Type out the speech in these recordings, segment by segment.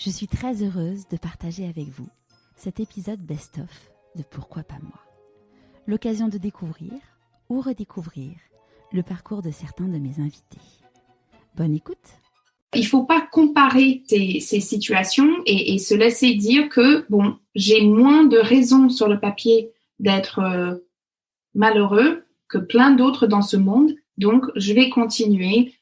Je suis très heureuse de partager avec vous cet épisode best-of de Pourquoi pas moi. L'occasion de découvrir ou redécouvrir le parcours de certains de mes invités. Bonne écoute. Il ne faut pas comparer ces situations et se laisser dire que, bon, j'ai moins de raisons sur le papier d'être malheureux que plein d'autres dans ce monde. Donc, je vais continuer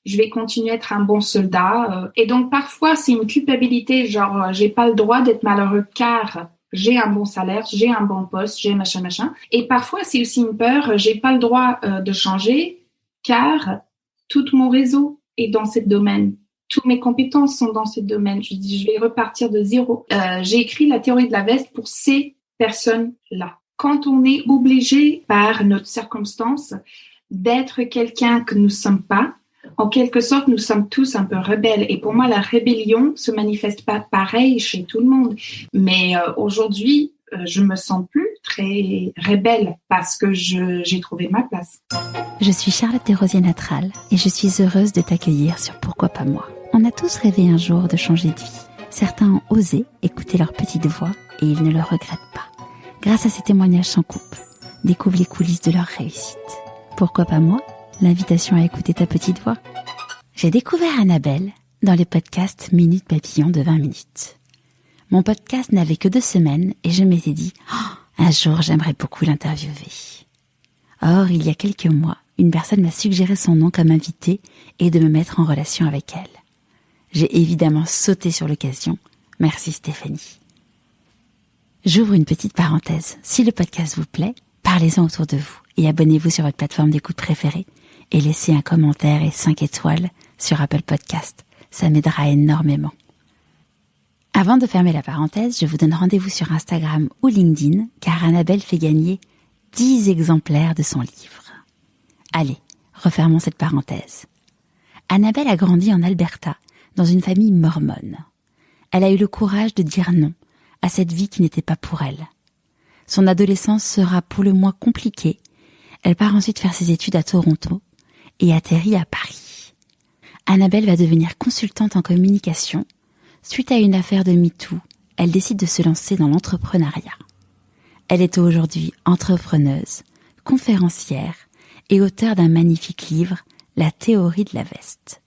à être un bon soldat. Et donc, parfois, c'est une culpabilité, genre, j'ai pas le droit d'être malheureux car j'ai un bon salaire, j'ai un bon poste, j'ai machin. Et parfois, c'est aussi une peur, j'ai pas le droit de changer car tout mon réseau est dans ce domaine. Toutes mes compétences sont dans ce domaine. Je dis, je vais repartir de zéro. J'ai écrit la théorie de la veste pour ces personnes-là. Quand on est obligé par notre circonstance d'être quelqu'un que nous ne sommes pas, en quelque sorte, nous sommes tous un peu rebelles. Et pour moi, la rébellion se manifeste pas pareil chez tout le monde. Mais aujourd'hui, je me sens plus très rebelle parce que j'ai trouvé ma place. Je suis Charlotte Desrosiers Natral et je suis heureuse de t'accueillir sur Pourquoi pas moi. On a tous rêvé un jour de changer de vie. Certains ont osé écouter leur petite voix et ils ne le regrettent pas. Grâce à ces témoignages sans coupe, découvre les coulisses de leur réussite. Pourquoi pas moi? L'invitation à écouter ta petite voix. J'ai découvert Annabelle dans le podcast Minute Papillon de 20 minutes. Mon podcast n'avait que 2 semaines et je m'étais dit un jour j'aimerais beaucoup l'interviewer. Or, il y a quelques mois, une personne m'a suggéré son nom comme invitée et de me mettre en relation avec elle. J'ai évidemment sauté sur l'occasion. Merci Stéphanie. J'ouvre une petite parenthèse. Si le podcast vous plaît, parlez-en autour de vous et abonnez-vous sur votre plateforme d'écoute préférée et laissez un commentaire et 5 étoiles sur Apple Podcast. Ça m'aidera énormément. Avant de fermer la parenthèse, je vous donne rendez-vous sur Instagram ou LinkedIn car Annabelle fait gagner 10 exemplaires de son livre. Allez, refermons cette parenthèse. Annabelle a grandi en Alberta, dans une famille mormone. Elle a eu le courage de dire non à cette vie qui n'était pas pour elle. Son adolescence sera pour le moins compliquée. Elle part ensuite faire ses études à Toronto et atterrit à Paris. Annabelle va devenir consultante en communication. Suite à une affaire de MeToo, elle décide de se lancer dans l'entrepreneuriat. Elle est aujourd'hui entrepreneuse, conférencière et auteure d'un magnifique livre, La théorie de la veste.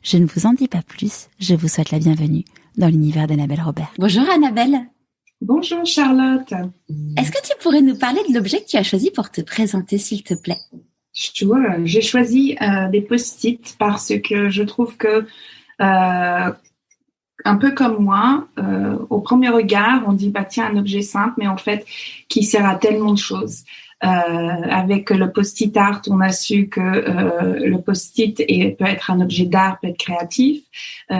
Je ne vous en dis pas plus, je vous souhaite la bienvenue dans l'univers d'Annabelle Robert. Bonjour Annabelle. Bonjour Charlotte. Est-ce que tu pourrais nous parler de l'objet que tu as choisi pour te présenter, s'il te plaît? J'ai choisi des post-it parce que je trouve que un peu comme moi, au premier regard, on dit bah tiens un objet simple, mais en fait qui sert à tellement de choses. Avec le post-it art, on a su que le post-it peut être un objet d'art, peut être créatif.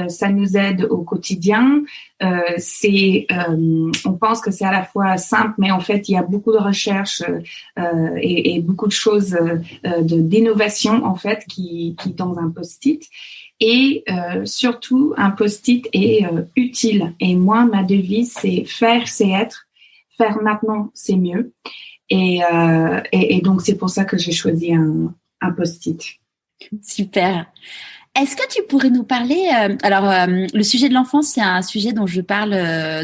Ça nous aide au quotidien. On pense que c'est à la fois simple, mais en fait, il y a beaucoup de recherches et beaucoup de choses d'innovation en fait qui dans un post-it. Et surtout, un post-it est utile. Et moi, ma devise, c'est faire, c'est être. Faire maintenant, c'est mieux. Et donc, c'est pour ça que j'ai choisi un post-it. Super. Est-ce que tu pourrais nous parler le sujet de l'enfance, c'est un sujet dont je parle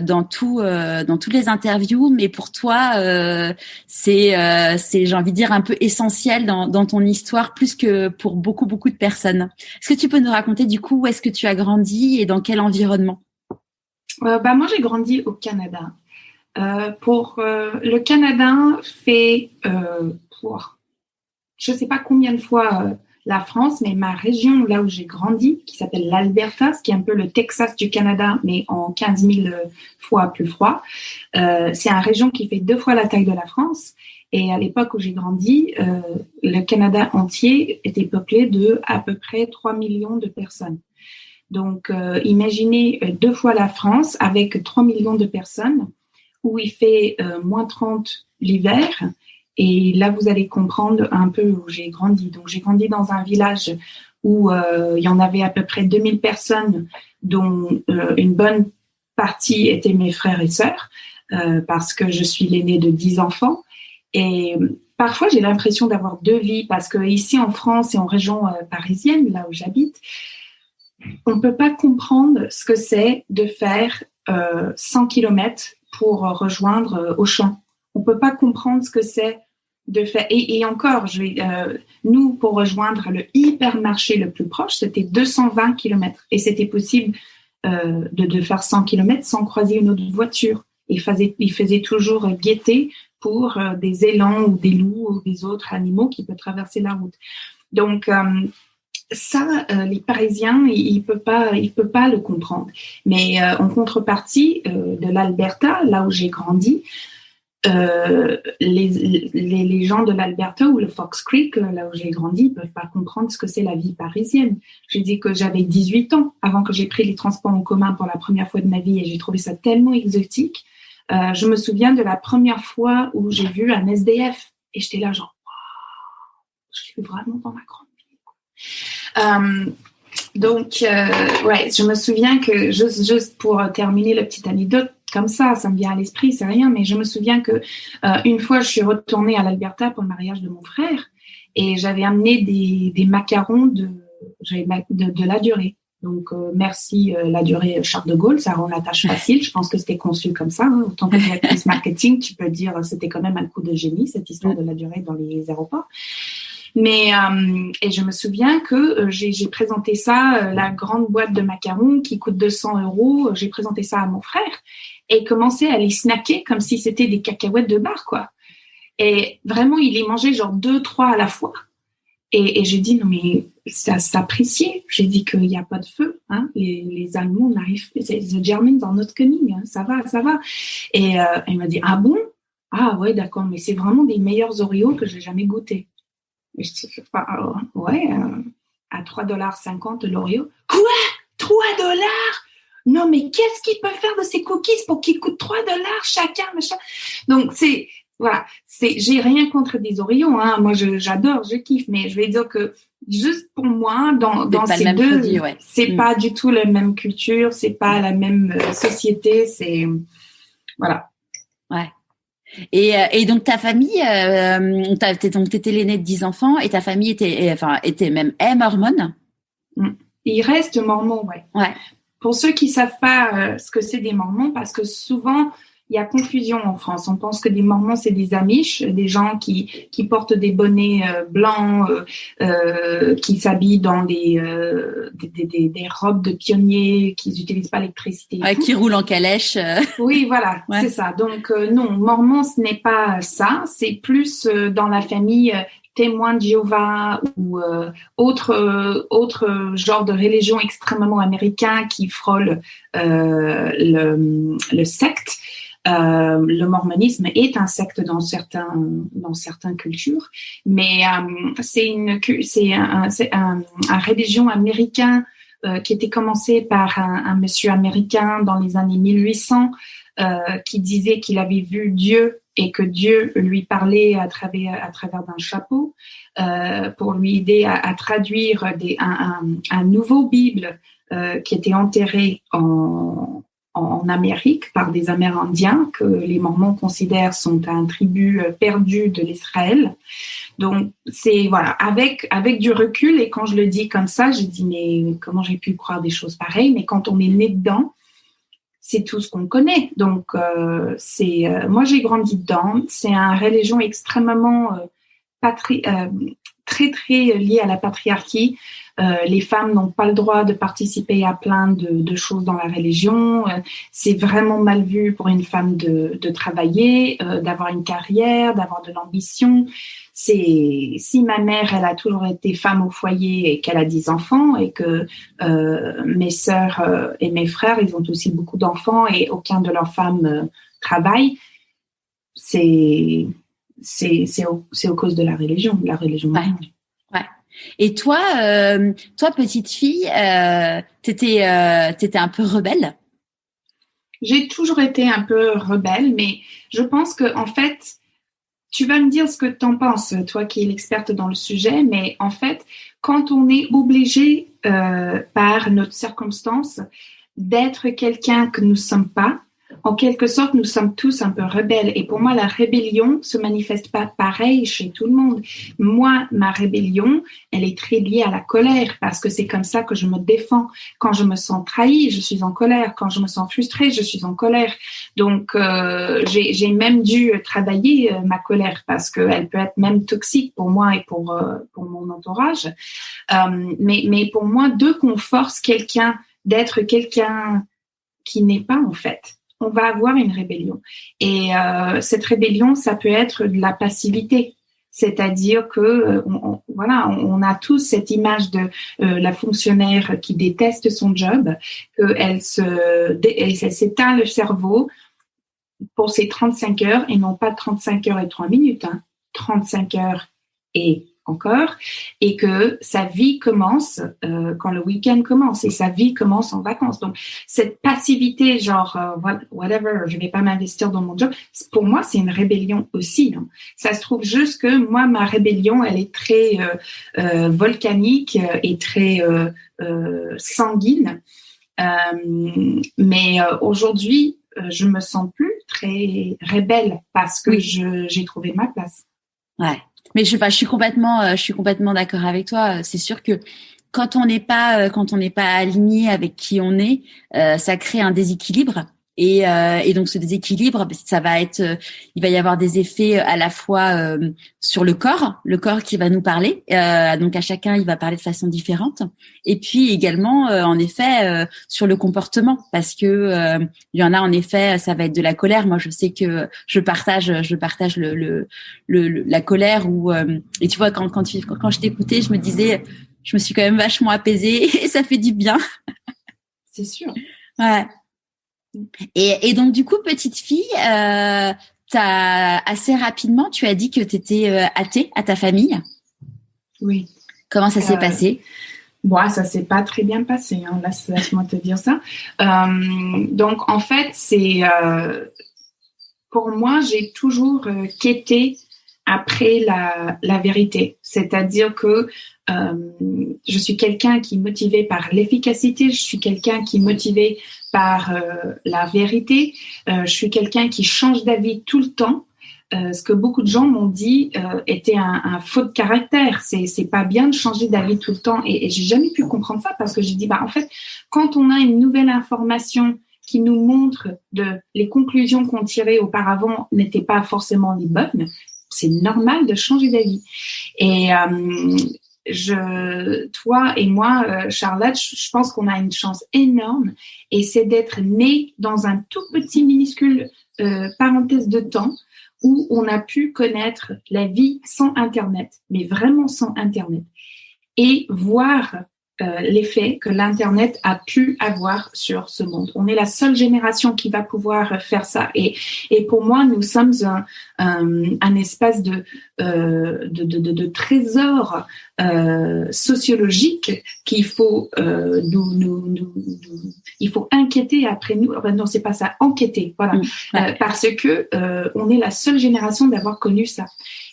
dans toutes les interviews, mais pour toi, c'est j'ai envie de dire un peu essentiel dans ton histoire, plus que pour beaucoup de personnes. Est-ce que tu peux nous raconter du coup où est-ce que tu as grandi et dans quel environnement? Moi, j'ai grandi au Canada. Le Canada fait je sais pas combien de fois la France, mais ma région là où j'ai grandi, qui s'appelle l'Alberta, ce qui est un peu le Texas du Canada, mais en 15 000 fois plus froid. C'est une région qui fait 2 fois la taille de la France. Et à l'époque où j'ai grandi, le Canada entier était peuplé de à peu près 3 millions de personnes. Donc, imaginez 2 fois la France avec 3 millions de personnes, où il fait moins 30 l'hiver. Et là, vous allez comprendre un peu où j'ai grandi. Donc, j'ai grandi dans un village où il y en avait à peu près 2000 personnes, dont une bonne partie étaient mes frères et sœurs, parce que je suis l'aînée de 10 enfants. Et parfois, j'ai l'impression d'avoir 2 vies, parce que ici en France et en région parisienne, là où j'habite, on peut pas comprendre ce que c'est de faire 100 kilomètres pour rejoindre Auchan. On peut pas comprendre ce que c'est de faire. Et encore, nous, pour rejoindre le hypermarché le plus proche, c'était 220 kilomètres. Et c'était possible de faire 100 kilomètres sans croiser une autre voiture. Il faisait toujours guetter pour des élans ou des loups ou des autres animaux qui peuvent traverser la route. Donc, ça, les Parisiens, ils peuvent pas le comprendre. Mais en contrepartie de l'Alberta, là où j'ai grandi, les gens de l'Alberta ou le Fox Creek, là où j'ai grandi, ils peuvent pas comprendre ce que c'est la vie parisienne. J'ai dit que j'avais 18 ans avant que j'ai pris les transports en commun pour la première fois de ma vie et j'ai trouvé ça tellement exotique. Je me souviens de la première fois où j'ai vu un SDF et j'étais là genre, wow, je suis vraiment dans ma grande ville. Donc, je me souviens que juste pour terminer la petite anecdote, comme ça me vient à l'esprit, c'est rien, mais je me souviens que une fois, je suis retournée à l'Alberta pour le mariage de mon frère et j'avais amené des macarons de la durée. Donc, merci la durée Charles de Gaulle, ça rend la tâche facile. Je pense que c'était conçu comme ça. Hein. Autant que directrice marketing, tu peux dire c'était quand même un coup de génie, cette histoire de la durée dans les aéroports. Mais et je me souviens que j'ai présenté ça, la grande boîte de macarons qui coûte 200 €. J'ai présenté ça à mon frère et commencé à les snacker comme si c'était des cacahuètes de bar, quoi. Et vraiment, il les mangeait genre 2-3 à la fois. Et j'ai dit non mais ça s'appréciait. J'ai dit qu'il n'y a pas de feu, hein. Les Allemands n'arrivent pas. The Germans are not coming. Hein. Ça va. Et il m'a dit ah bon, ah ouais d'accord, mais c'est vraiment des meilleurs Oreos que j'ai jamais goûté. Et je dis à $3,50 l'Oreo. Quoi, $3? Non mais qu'est-ce qu'ils peuvent faire de ces cookies pour qu'ils coûtent $3 chacun, machin. Donc voilà, j'ai rien contre des Oreos, hein. Moi, j'adore, je kiffe, mais je vais dire que juste pour moi, dans ces deux, produit, ouais. C'est pas du tout la même culture, c'est pas la même société, c'est voilà. Ouais. Et donc ta famille, t'étais l'aîné de 10 enfants et ta famille était même mormone. Il reste mormon, ouais. Ouais. Pour ceux qui savent pas ce que c'est des mormons, parce que souvent il y a confusion en France. On pense que des Mormons, c'est des Amish, des gens qui portent des bonnets blancs, qui s'habillent dans des robes de pionniers, qui n'utilisent pas l'électricité. Ouais, qui roulent en calèche. Oui, voilà, ouais. C'est ça. Donc non, Mormon, ce n'est pas ça. C'est plus dans la famille témoins de Jéhovah ou autre genre de religion extrêmement américain qui frôle le secte. Le mormonisme est un secte dans certaines cultures, mais c'est un religion américain qui était commencé par un monsieur américain dans les années 1800 qui disait qu'il avait vu Dieu et que Dieu lui parlait à travers d'un chapeau pour lui aider à traduire un nouveau Bible qui était enterré en Amérique par des Amérindiens que les Mormons considèrent sont un tribu perdu de l'Israël. Donc c'est voilà, avec du recul, et quand je le dis comme ça, j'ai dit mais comment j'ai pu croire des choses pareilles, mais quand on est né dedans, c'est tout ce qu'on connaît. Donc moi j'ai grandi dedans, c'est une religion extrêmement très très liée à la patriarchie. Les femmes n'ont pas le droit de participer à plein de choses dans la religion. C'est vraiment mal vu pour une femme de travailler, d'avoir une carrière, d'avoir de l'ambition. Si ma mère, elle a toujours été femme au foyer et qu'elle a 10 enfants et que mes sœurs et mes frères, ils ont aussi beaucoup d'enfants et aucun de leurs femmes travaille, c'est aux causes de la religion. Ouais. Et toi, petite fille, t'étais un peu rebelle? J'ai toujours été un peu rebelle, mais je pense que en fait, tu vas me dire ce que t'en penses, toi qui es l'experte dans le sujet, mais en fait, quand on est obligé par notre circonstance d'être quelqu'un que nous ne sommes pas, En quelque sorte, nous sommes tous un peu rebelles. Et pour moi, la rébellion se manifeste pas pareil chez tout le monde. Moi, ma rébellion, elle est très liée à la colère parce que c'est comme ça que je me défends. Quand je me sens trahie, je suis en colère. Quand je me sens frustrée, je suis en colère. Donc, j'ai même dû travailler ma colère parce qu'elle peut être même toxique pour moi et pour mon entourage. Mais pour moi, dès qu'on force quelqu'un d'être quelqu'un qui n'est pas en fait, on va avoir une rébellion. Et cette rébellion, ça peut être de la passivité. C'est-à-dire que on a tous cette image de la fonctionnaire qui déteste son job, qu'elle s'éteint le cerveau pour ses 35 heures et non pas 35 heures et 3 minutes, 35 heures et encore, et que sa vie commence quand le week-end commence et sa vie commence en vacances. Donc, cette passivité, genre, whatever, je vais pas m'investir dans mon job, pour moi, c'est une rébellion aussi. Hein. Ça se trouve juste que moi, ma rébellion, elle est très volcanique et très sanguine. Mais aujourd'hui, je me sens plus très rebelle parce que j'ai trouvé ma place. Ouais. Mais je suis complètement d'accord avec toi. C'est sûr que quand on n'est pas aligné avec qui on est, ça crée un déséquilibre. Et donc ce déséquilibre, ça va être, il va y avoir des effets à la fois sur le corps qui va nous parler. Donc à chacun, il va parler de façon différente. Et puis également, en effet, sur le comportement, parce que il y en a en effet, ça va être de la colère. Moi, je sais que je partage la colère et tu vois quand je t'écoutais, je me disais, je me suis quand même vachement apaisée et ça fait du bien. C'est sûr. Ouais. Et donc du coup, petite fille, assez rapidement, tu as dit que tu étais athée à ta famille. Oui. Comment ça s'est passé? Bon, ça s'est pas très bien passé. Hein. Laisse-moi te dire ça. Donc en fait, c'est pour moi, j'ai toujours quêté après la vérité. C'est-à-dire que je suis quelqu'un qui est motivé par l'efficacité, je suis quelqu'un qui est motivé par la vérité, je suis quelqu'un qui change d'avis tout le temps. Ce que beaucoup de gens m'ont dit était un faux de caractère. C'est pas bien de changer d'avis tout le temps. Et j'ai jamais pu comprendre ça parce que j'ai dit, en fait, quand on a une nouvelle information qui nous montre les conclusions qu'on tirait auparavant n'étaient pas forcément les bonnes, c'est normal de changer d'avis. Et toi et moi, Charlotte, je pense qu'on a une chance énorme et c'est d'être né dans un tout petit minuscule parenthèse de temps où on a pu connaître la vie sans Internet, mais vraiment sans Internet, et voir l'effet que l'Internet a pu avoir sur ce monde. On est la seule génération qui va pouvoir faire ça. Et pour moi, nous sommes un espace de trésor sociologique qu'il faut il faut inquiéter après nous. Non, c'est pas ça, enquêter. Voilà, parce que on est la seule génération d'avoir connu ça.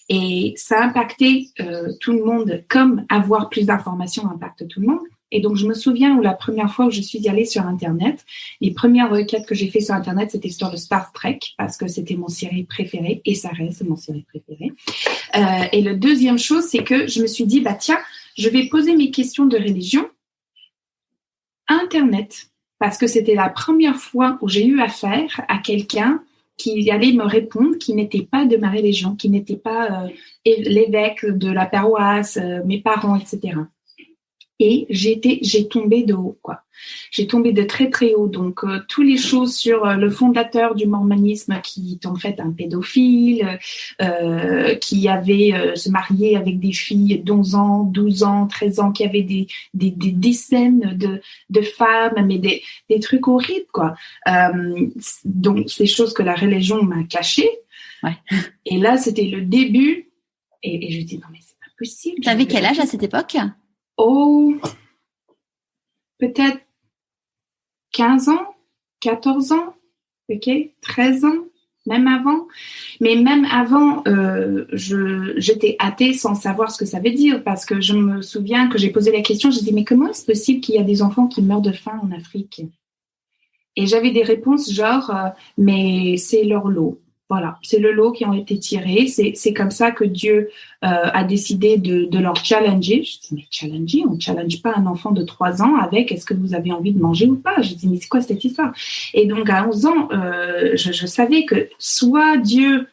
Et ça a impacté tout le monde, comme avoir plus d'informations impacte tout le monde. Et donc, je me souviens où la première fois où je suis allée sur Internet, les premières requêtes que j'ai fait sur Internet, c'était sur le Star Trek, parce que c'était mon série préférée, et ça reste mon série préférée. Et le deuxième chose, c'est que je me suis dit, tiens, je vais poser mes questions de religion à Internet, parce que c'était la première fois où j'ai eu affaire à quelqu'un qui allait me répondre, qui n'était pas de ma religion, qui n'était pas l'évêque de la paroisse, mes parents, etc. Et j'ai tombé de haut, quoi. J'ai tombé de très très haut. Donc toutes les choses sur le fondateur du mormonisme qui est en fait un pédophile, qui avait se marié avec des filles d'11 ans, 12 ans, 13 ans, qui avait des dizaines de femmes, mais des trucs horribles, quoi. Donc ces choses que la religion m'a cachées. Ouais. Et là c'était le début. Et je dis non mais c'est pas possible. Tu avais quel âge à cette époque? Oh, peut-être 15 ans, 14 ans, ok, 13 ans, même avant. Mais même avant, j'étais athée sans savoir ce que ça veut dire parce que je me souviens que j'ai posé la question, j'ai dit mais comment est-ce possible qu'il y a des enfants qui meurent de faim en Afrique? Et j'avais des réponses genre, mais c'est leur lot. Voilà, c'est le lot qui ont été tirés. C'est comme ça que Dieu a décidé de leur challenger. Je dis, mais challenger, on ne challenge pas un enfant de 3 ans avec est-ce que vous avez envie de manger ou pas. Je dis, mais c'est quoi cette histoire? Et donc, à 11 ans, je savais que soit Dieu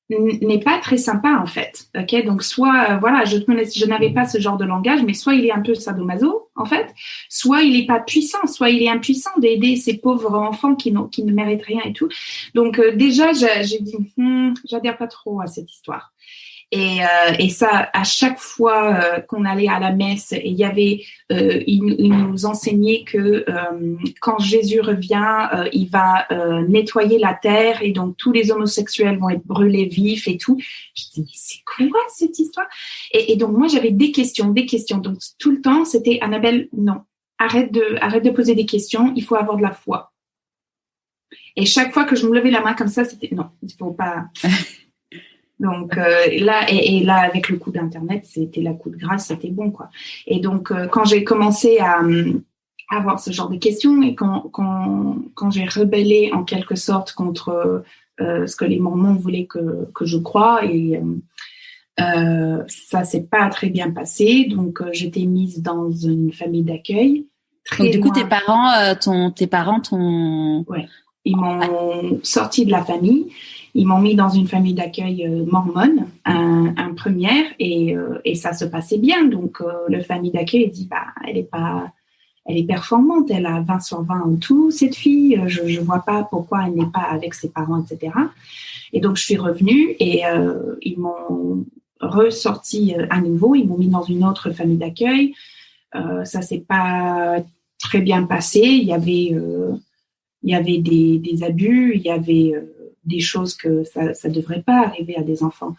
n'est pas très sympa en fait. Ok, donc soit voilà, je n'avais pas ce genre de langage, mais soit il est un peu sadomaso en fait, soit il est pas puissant, soit il est impuissant d'aider ces pauvres enfants qui ne méritent rien et tout. Donc déjà j'ai dit j'adhère pas trop à cette histoire. Et ça, à chaque fois qu'on allait à la messe, il y avait, il nous enseignait que quand Jésus revient, il va nettoyer la terre et donc tous les homosexuels vont être brûlés vifs et tout. Je dis mais c'est quoi cette histoire? Et donc moi j'avais des questions. Donc tout le temps c'était Annabelle, non, arrête de poser des questions. Il faut avoir de la foi. Et chaque fois que je me levais la main comme ça, c'était non, il faut pas. Donc là et là avec le coup d'internet, c'était la coup de grâce, c'était bon quoi. Et donc quand j'ai commencé à avoir ce genre de questions et quand j'ai rebellé en quelque sorte contre ce que les Mormons voulaient que je croie et ça s'est pas très bien passé. Donc j'étais mise dans une famille d'accueil. Donc du coup tes parents t'ont ouais, ils m'ont sorti de la famille. Ils m'ont mis dans une famille d'accueil mormone, un première, et ça se passait bien. Donc, le famille d'accueil dit, elle est performante, elle a 20 sur 20 en tout, cette fille. Je vois pas pourquoi elle n'est pas avec ses parents, etc. Et donc, je suis revenue et ils m'ont ressorti à nouveau. Ils m'ont mis dans une autre famille d'accueil. Ça s'est pas très bien passé. Il y avait des abus, il y avait des choses que ça devrait pas arriver à des enfants.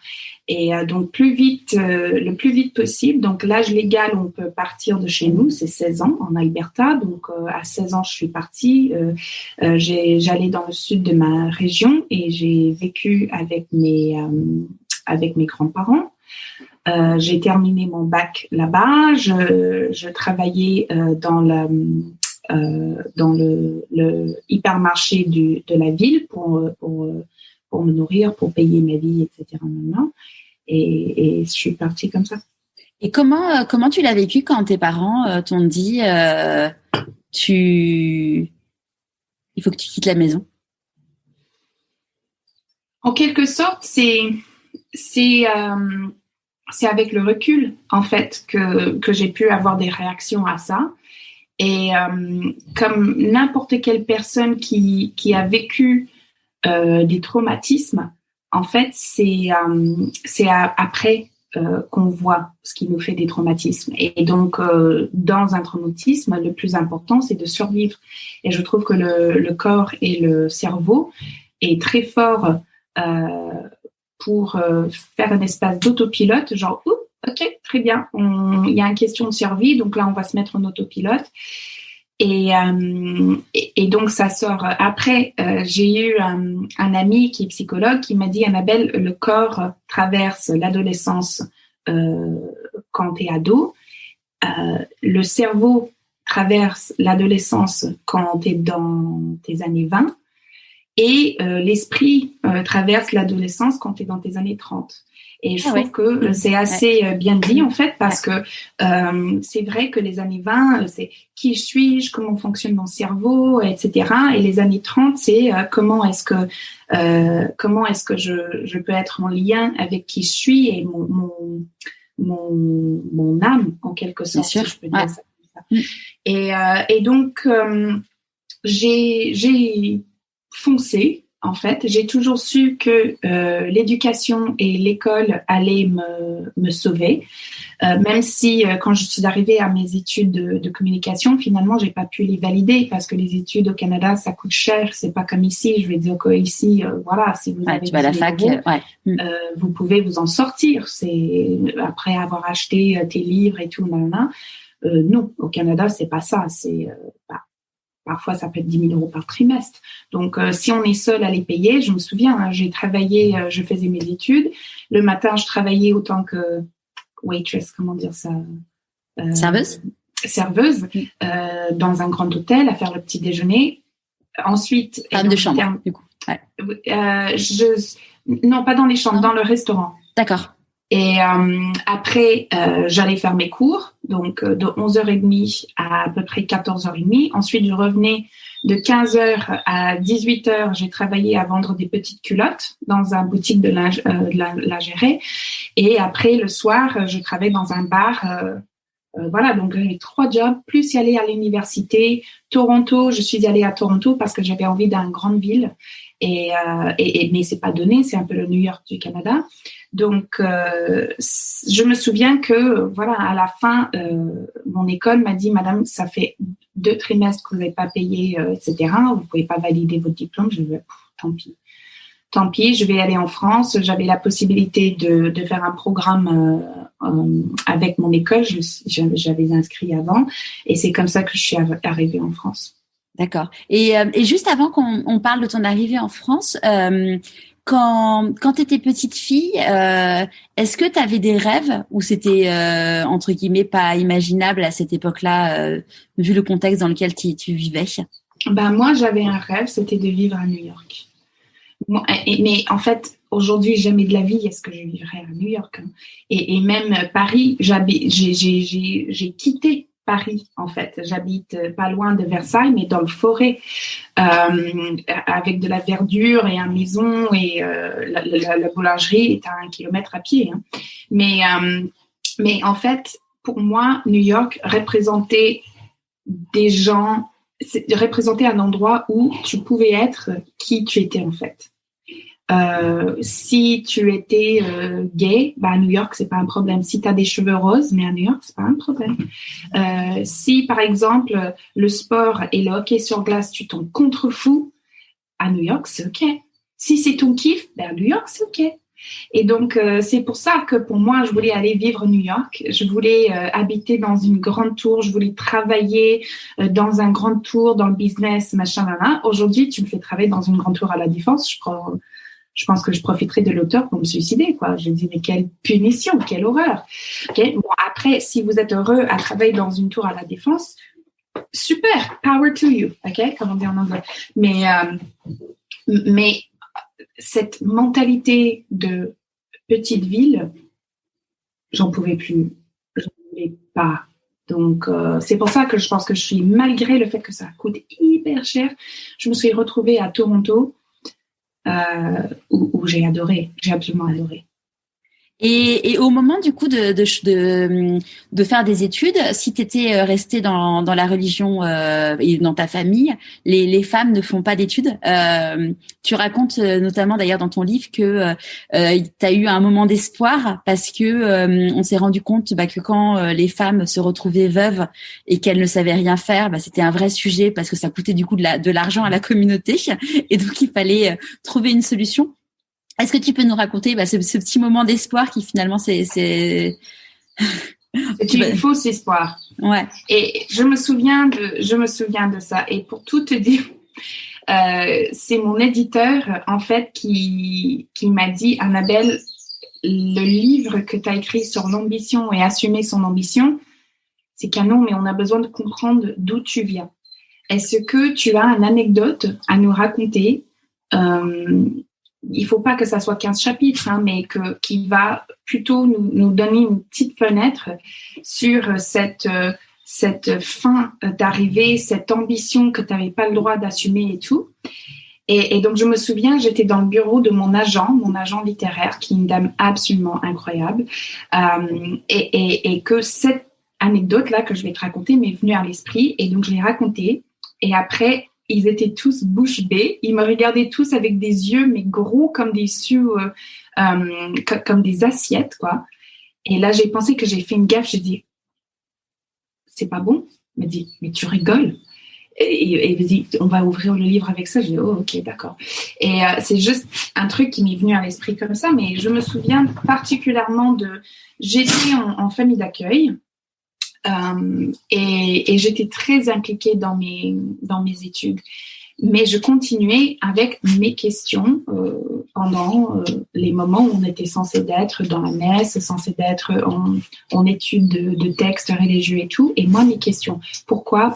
Et donc le plus vite possible. Donc l'âge légal, on peut partir de chez nous, c'est 16 ans en Alberta. Donc à 16 ans, je suis partie. J'allais dans le sud de ma région et j'ai vécu avec mes grands-parents. J'ai terminé mon bac là-bas. Je travaillais dans le hypermarché de la ville pour me nourrir, pour payer ma vie, etc. Et je suis partie comme ça. Et comment tu l'as vécu quand tes parents t'ont dit il faut que tu quittes la maison? En quelque sorte, c'est avec le recul en fait que j'ai pu avoir des réactions à ça. Et comme n'importe quelle personne qui a vécu des traumatismes, en fait, c'est après qu'on voit ce qui nous fait des traumatismes. Et donc, dans un traumatisme, le plus important, c'est de survivre. Et je trouve que le corps et le cerveau est très fort pour faire un espace d'autopilote, genre ok, très bien. Il y a une question de survie, donc là, on va se mettre en autopilote. Et donc, ça sort. Après, j'ai eu un ami qui est psychologue qui m'a dit, Annabelle, le corps traverse l'adolescence quand tu es ado. Le cerveau traverse l'adolescence quand tu es dans tes années 20. Et l'esprit traverse l'adolescence quand tu es dans tes années 30. Et je trouve que c'est assez bien dit, en fait, parce que c'est vrai que les années 20, c'est qui suis-je, comment fonctionne mon cerveau, etc. Et les années 30, c'est comment est-ce que je peux être en lien avec qui je suis et mon âme, en quelque sorte, si je peux dire ça comme ça. Et donc, j'ai foncé. En fait, j'ai toujours su que l'éducation et l'école allaient me sauver, même si quand je suis arrivée à mes études de communication, finalement, j'ai pas pu les valider parce que les études au Canada, ça coûte cher. C'est pas comme ici. Je vais dire qu'ici, voilà, si vous avez tu vas à la fac, vous pouvez vous en sortir. C'est après avoir acheté tes livres et tout, non, au Canada, c'est pas ça. C'est parfois, ça peut être 10 000 € par trimestre. Donc, si on est seul à les payer, je me souviens, j'ai travaillé, je faisais mes études. Le matin, je travaillais autant que waitress, comment dire ça Serveuse dans un grand hôtel à faire le petit déjeuner. ensuite, femme de chambre, du coup. Ouais. Non, pas dans les chambres, dans le restaurant. D'accord. Et après, j'allais faire mes cours, donc de 11h30 à peu près 14h30. Ensuite, je revenais de 15h à 18h. J'ai travaillé à vendre des petites culottes dans un boutique de lingerie. Et après, le soir, je travaillais dans un bar. Voilà, donc j'avais 3 jobs, plus y aller à l'université. Toronto, je suis allée à Toronto parce que j'avais envie d'une grande ville. Mais c'est pas donné, c'est un peu le New York du Canada. Donc, je me souviens que, voilà, à la fin, mon école m'a dit, Madame, ça fait 2 trimestres que vous n'avez pas payé, etc. Vous pouvez pas valider votre diplôme. Je dis, tant pis, je vais aller en France. J'avais la possibilité de faire un programme avec mon école. J'avais inscrit avant, et c'est comme ça que je suis arrivée en France. D'accord. Et juste avant qu'on parle de ton arrivée en France, quand tu étais petite fille, est-ce que tu avais des rêves ou c'était entre guillemets pas imaginable à cette époque-là, vu le contexte dans lequel tu vivais? Ben moi, j'avais un rêve, c'était de vivre à New York. Mais en fait, aujourd'hui, jamais de la vie est-ce que je vivrais à New York. Hein. Et même Paris, j'ai quitté Paris, en fait. J'habite pas loin de Versailles, mais dans le forêt, avec de la verdure et une maison, et la boulangerie est à 1 kilomètre à pied. Hein. Mais en fait, pour moi, New York représentait des gens, représentait un endroit où tu pouvais être qui tu étais, en fait. Si tu étais gay, bah à New York c'est pas un problème. Si tu as des cheveux roses, mais à New York c'est pas un problème. Si par exemple le sport et le hockey sur glace tu t'en contrefous, à New York c'est ok. Si c'est ton kiff, ben à New York c'est ok. Et donc c'est pour ça que pour moi je voulais aller vivre New York. Je voulais habiter dans une grande tour. Je voulais travailler dans un grand tour dans le business machin là. Aujourd'hui tu me fais travailler dans une grande tour à la Défense. Je pense que je profiterai de l'auteur pour me suicider, quoi. Je me dis, mais quelle punition, quelle horreur. Okay. Bon, après, si vous êtes heureux à travailler dans une tour à la Défense, super, power to you, ok, comme on dit en anglais. Mais cette mentalité de petite ville, j'en pouvais plus, je ne voulais pas. Donc, c'est pour ça que je pense que je suis, malgré le fait que ça coûte hyper cher, je me suis retrouvée à Toronto, où j'ai adoré, j'ai absolument adoré. Et au moment du coup de faire des études, si tu étais restée dans la religion et dans ta famille, les femmes ne font pas d'études. Tu racontes notamment d'ailleurs dans ton livre que tu as eu un moment d'espoir parce que on s'est rendu compte que quand les femmes se retrouvaient veuves et qu'elles ne savaient rien faire, c'était un vrai sujet parce que ça coûtait du coup de l'argent à la communauté et donc il fallait trouver une solution. Est-ce que tu peux nous raconter ce petit moment d'espoir qui finalement c'est une fausse espoir. Ouais. Et je me souviens de ça. Et pour tout te dire, c'est mon éditeur en fait qui m'a dit, Annabelle, le livre que tu as écrit sur l'ambition et assumer son ambition, c'est canon, mais on a besoin de comprendre d'où tu viens. Est-ce que tu as une anecdote à nous raconter? Il faut pas que ça soit 15 chapitres, hein, mais qui va plutôt nous donner une petite fenêtre sur cette fin d'arrivée, cette ambition que tu n'avais pas le droit d'assumer et tout. Et donc, je me souviens, j'étais dans le bureau de mon agent littéraire, qui est une dame absolument incroyable, et que cette anecdote-là que je vais te raconter m'est venue à l'esprit, et donc je l'ai racontée, et après, ils étaient tous bouche bée. Ils me regardaient tous avec des yeux, mais gros comme des sioux, comme des assiettes, quoi. Et là, j'ai pensé que j'ai fait une gaffe. J'ai dit, c'est pas bon. Il m'a dit, mais tu rigoles. Et il me dit, on va ouvrir le livre avec ça. J'ai dit, oh, ok, d'accord. Et c'est juste un truc qui m'est venu à l'esprit comme ça. Mais je me souviens particulièrement j'étais en famille d'accueil. Et j'étais très impliquée dans mes études, mais je continuais avec mes questions pendant les moments où on était censé d'être dans la messe, censé d'être en études de textes religieux et tout. Et moi, mes questions, pourquoi.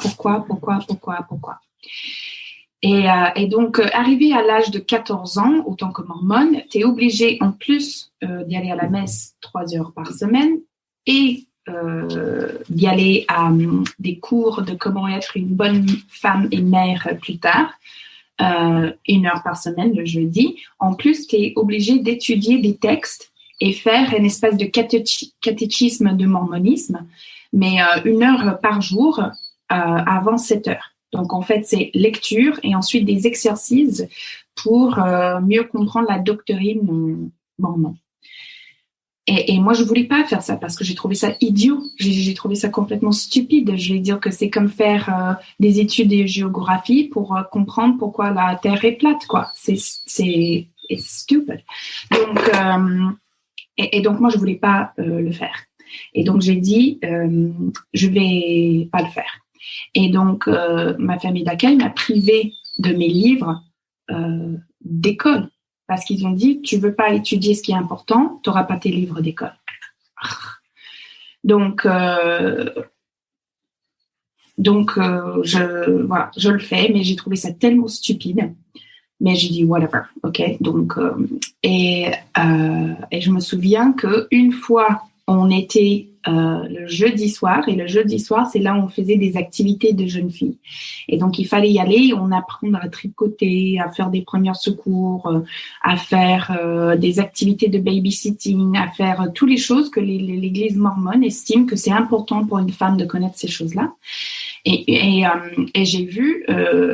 Et donc, arrivé à l'âge de 14 ans, autant que mormone, tu es obligé, en plus d'y aller à la messe 3 heures par semaine et d'y aller à des cours de comment être une bonne femme et mère plus tard, 1 heure par semaine le jeudi. En plus, tu es obligé d'étudier des textes et faire une espèce de catéchisme de mormonisme, mais 1 heure par jour avant 7 heures. Donc, en fait, c'est lecture et ensuite des exercices pour mieux comprendre la doctrine mormon. Et moi, je voulais pas faire ça parce que j'ai trouvé ça idiot. J'ai trouvé ça complètement stupide. Je vais dire que c'est comme faire des études de géographie pour comprendre pourquoi la Terre est plate, quoi. C'est stupid. Donc, donc moi, je voulais pas le faire. Et donc, j'ai dit, je vais pas le faire. Et donc, ma famille d'accueil m'a privée de mes livres d'école. Parce qu'ils ont dit, tu veux pas étudier ce qui est important, tu n'auras pas tes livres d'école. Donc, je le fais, mais j'ai trouvé ça tellement stupide. Mais j'ai dit, whatever, ok. Donc, et je me souviens qu'une fois, on était le jeudi soir, et le jeudi soir, c'est là où on faisait des activités de jeunes filles. Et donc, il fallait y aller, on apprendre à tricoter, à faire des premiers secours, à faire des activités de babysitting, à faire toutes les choses que l'Église mormone estime que c'est important pour une femme de connaître ces choses-là. Et j'ai vu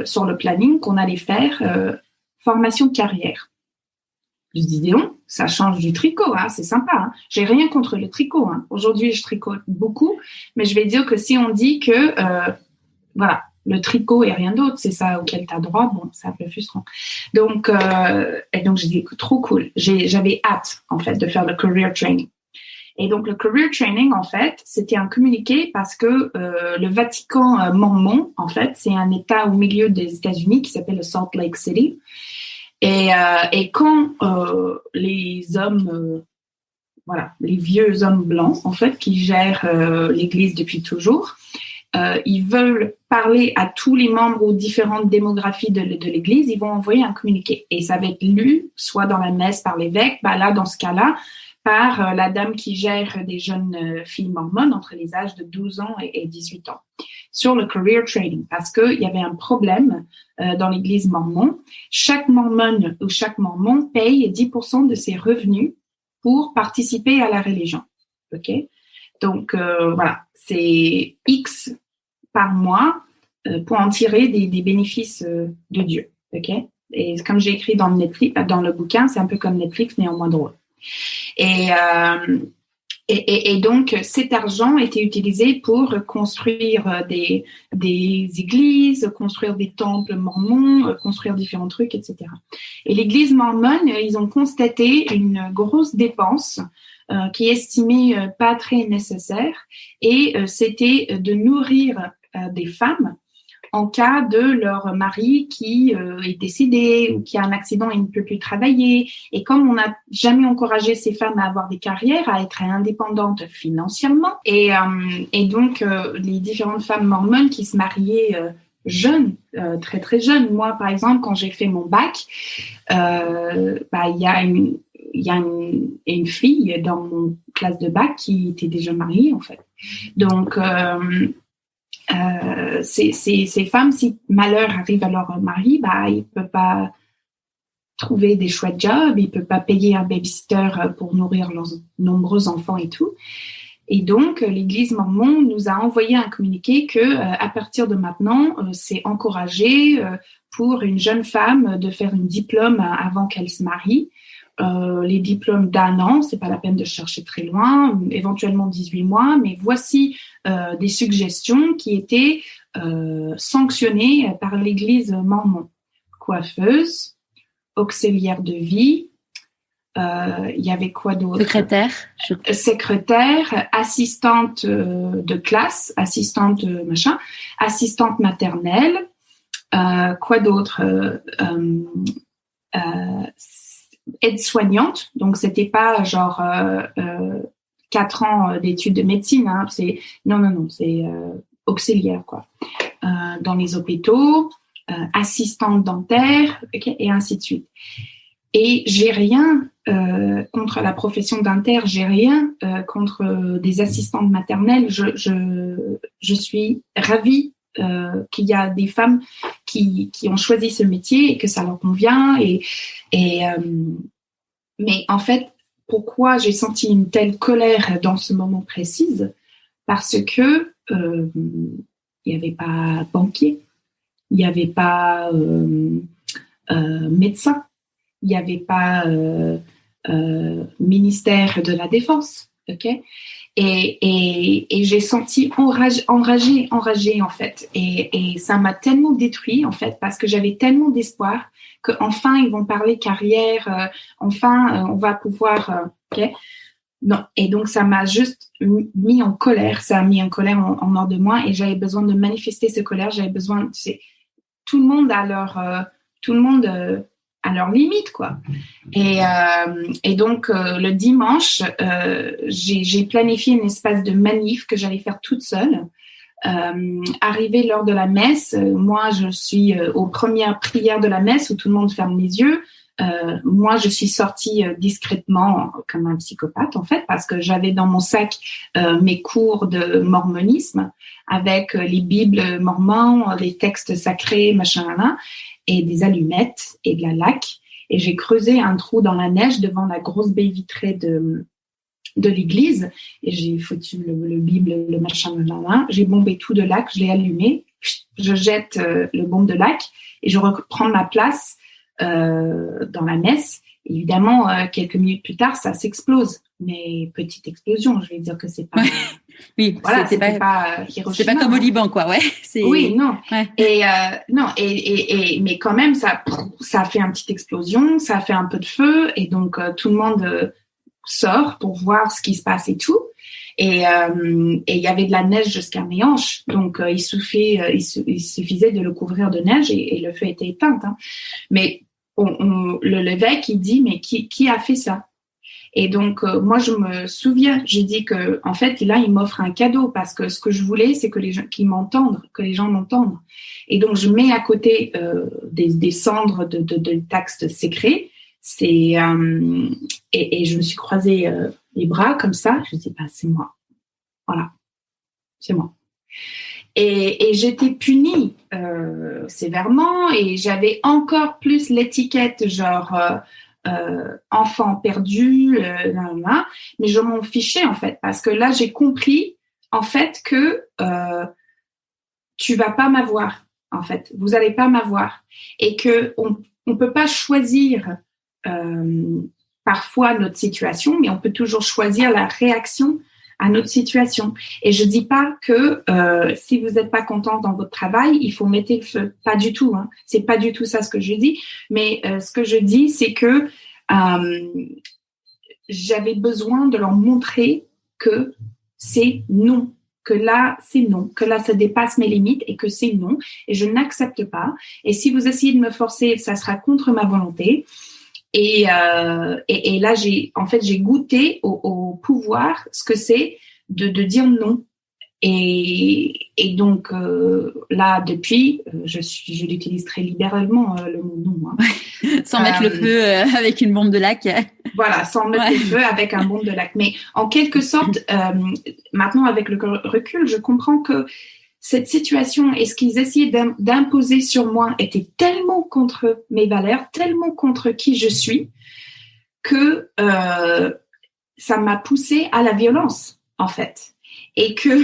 sur le planning qu'on allait faire formation carrière. Je dis non, ça change du tricot, hein, c'est sympa. Hein. J'ai rien contre le tricot. Hein. Aujourd'hui, je tricote beaucoup, mais je vais dire que si on dit que voilà, le tricot et rien d'autre, c'est ça auquel tu as droit, bon, c'est un peu frustrant. Donc, je dis trop cool. J'avais hâte en fait de faire le career training. Et donc le career training, en fait, c'était un communiqué parce que le Vatican mormon, en fait, c'est un État au milieu des États-Unis qui s'appelle le Salt Lake City. Et quand les hommes, les vieux hommes blancs, en fait, qui gèrent l'Église depuis toujours, ils veulent parler à tous les membres aux différentes démographies de l'Église, ils vont envoyer un communiqué. Et ça va être lu, soit dans la messe par l'évêque, là, dans ce cas-là, par la dame qui gère des jeunes filles mormones entre les âges de 12 ans et 18 ans, sur le career training, parce qu'il y avait un problème dans l'Église mormon. Chaque mormone ou chaque mormon paye 10% de ses revenus pour participer à la religion. Ok, donc c'est X par mois pour en tirer des bénéfices de Dieu. Ok, et comme j'ai écrit dans le bouquin, c'est un peu comme Netflix, mais en moins drôle. Et donc, cet argent était utilisé pour construire des églises, construire des temples mormons, construire différents trucs, etc. Et l'église mormone, ils ont constaté une grosse dépense qui est estimée pas très nécessaire, et c'était de nourrir des femmes en cas de leur mari qui est décédé ou qui a un accident et ne peut plus travailler. Et comme on n'a jamais encouragé ces femmes à avoir des carrières, à être indépendantes financièrement, et donc les différentes femmes mormones qui se mariaient jeunes, très très jeunes. Moi, par exemple, quand j'ai fait mon bac, il y a une fille dans mon classe de bac qui était déjà mariée, en fait. Donc, ces femmes, si malheur arrive à leur mari, ils ne peuvent pas trouver des chouettes jobs, ils ne peuvent pas payer un babysitter pour nourrir leurs nombreux enfants et tout. Et donc, l'Église mormone nous a envoyé un communiqué que, à partir de maintenant, c'est encouragé pour une jeune femme de faire un diplôme avant qu'elle se marie. Les diplômes d'1 an, c'est pas la peine de chercher très loin, éventuellement 18 mois, mais voici des suggestions qui étaient sanctionnées par l'Église mormon. Coiffeuse, auxiliaire de vie, il y avait quoi d'autre? Secrétaire, assistante de classe, assistante assistante maternelle, quoi d'autre? Aide-soignante, donc c'était pas genre 4 ans d'études de médecine, hein, c'est non, c'est auxiliaire quoi. Dans les hôpitaux, assistante dentaire, okay, et ainsi de suite. Et j'ai rien contre la profession dentaire, j'ai rien contre des assistantes maternelles. Je suis ravie qu'il y a des femmes qui ont choisi ce métier et que ça leur convient. Mais en fait, pourquoi j'ai senti une telle colère dans ce moment précis? Parce que il n'y avait pas banquier, il n'y avait pas médecin, il n'y avait pas ministère de la Défense, ok? Et j'ai senti enragée en fait, et ça m'a tellement détruit en fait parce que j'avais tellement d'espoir que enfin ils vont parler carrière, enfin on va pouvoir, ok? Non, et donc ça m'a juste mis en colère, ça a mis en colère en dehors de moi, et j'avais besoin de manifester cette colère, j'avais besoin, tu sais, tout le monde a leur limite, quoi. Et donc le dimanche, j'ai planifié une espèce de manif que j'allais faire toute seule. Arrivé l'heure de la messe, moi je suis aux premières prières de la messe où tout le monde ferme les yeux. Moi, je suis sortie discrètement comme un psychopathe, en fait, parce que j'avais dans mon sac mes cours de mormonisme avec les bibles mormons, les textes sacrés, machin, là, et des allumettes et de la laque. Et j'ai creusé un trou dans la neige devant la grosse baie vitrée de l'église, et j'ai foutu le bible, le machin, là. J'ai bombé tout de laque, je l'ai allumé, je jette le bombe de laque et je reprends ma place dans la messe. Évidemment, quelques minutes plus tard, ça s'explose. Mais petite explosion, je vais dire que c'est pas. Oui, voilà, c'était pas Hiroshima. C'est pas comme au Liban, quoi, ouais. Oui, non. Ouais. Mais quand même, ça a fait une petite explosion, ça a fait un peu de feu, et donc tout le monde sort pour voir ce qui se passe et tout. Et il y avait de la neige jusqu'à mes hanches, donc il suffisait de le couvrir de neige et le feu était éteint. Hein. Mais l'évêque il dit mais qui a fait ça? Et donc moi je me souviens, j'ai dit que en fait là il m'offre un cadeau parce que ce que je voulais c'est que les gens que les gens m'entendent. Et donc je mets à côté des cendres de textes sacrés. Et je me suis croisé les bras comme ça. Je dis c'est moi, voilà, c'est moi. Et j'étais punie sévèrement, et j'avais encore plus l'étiquette genre enfant perdu, mais je m'en fichais en fait parce que là j'ai compris en fait que tu vas pas m'avoir, en fait, vous allez pas m'avoir, et que on peut pas choisir parfois notre situation, mais on peut toujours choisir la réaction à notre situation. Et je dis pas que si vous n'êtes pas content dans votre travail, il faut mettre le feu. Pas du tout. Hein. C'est pas du tout ça ce que je dis. Mais ce que je dis, c'est que j'avais besoin de leur montrer que c'est non, que là c'est non, que là ça dépasse mes limites et que c'est non. Et je n'accepte pas. Et si vous essayez de me forcer, ça sera contre ma volonté. Et là, j'ai goûté au pouvoir, ce que c'est de dire non. Et donc là, depuis, je l'utilise très libéralement le mot non. Hein. Sans mettre le feu avec une bombe de lac. Voilà, sans mettre le feu avec un bombe de lac. Mais en quelque sorte, maintenant avec le recul, je comprends que cette situation et ce qu'ils essayaient d'imposer sur moi était tellement contre mes valeurs, tellement contre qui je suis, que ça m'a poussée à la violence, en fait. Et que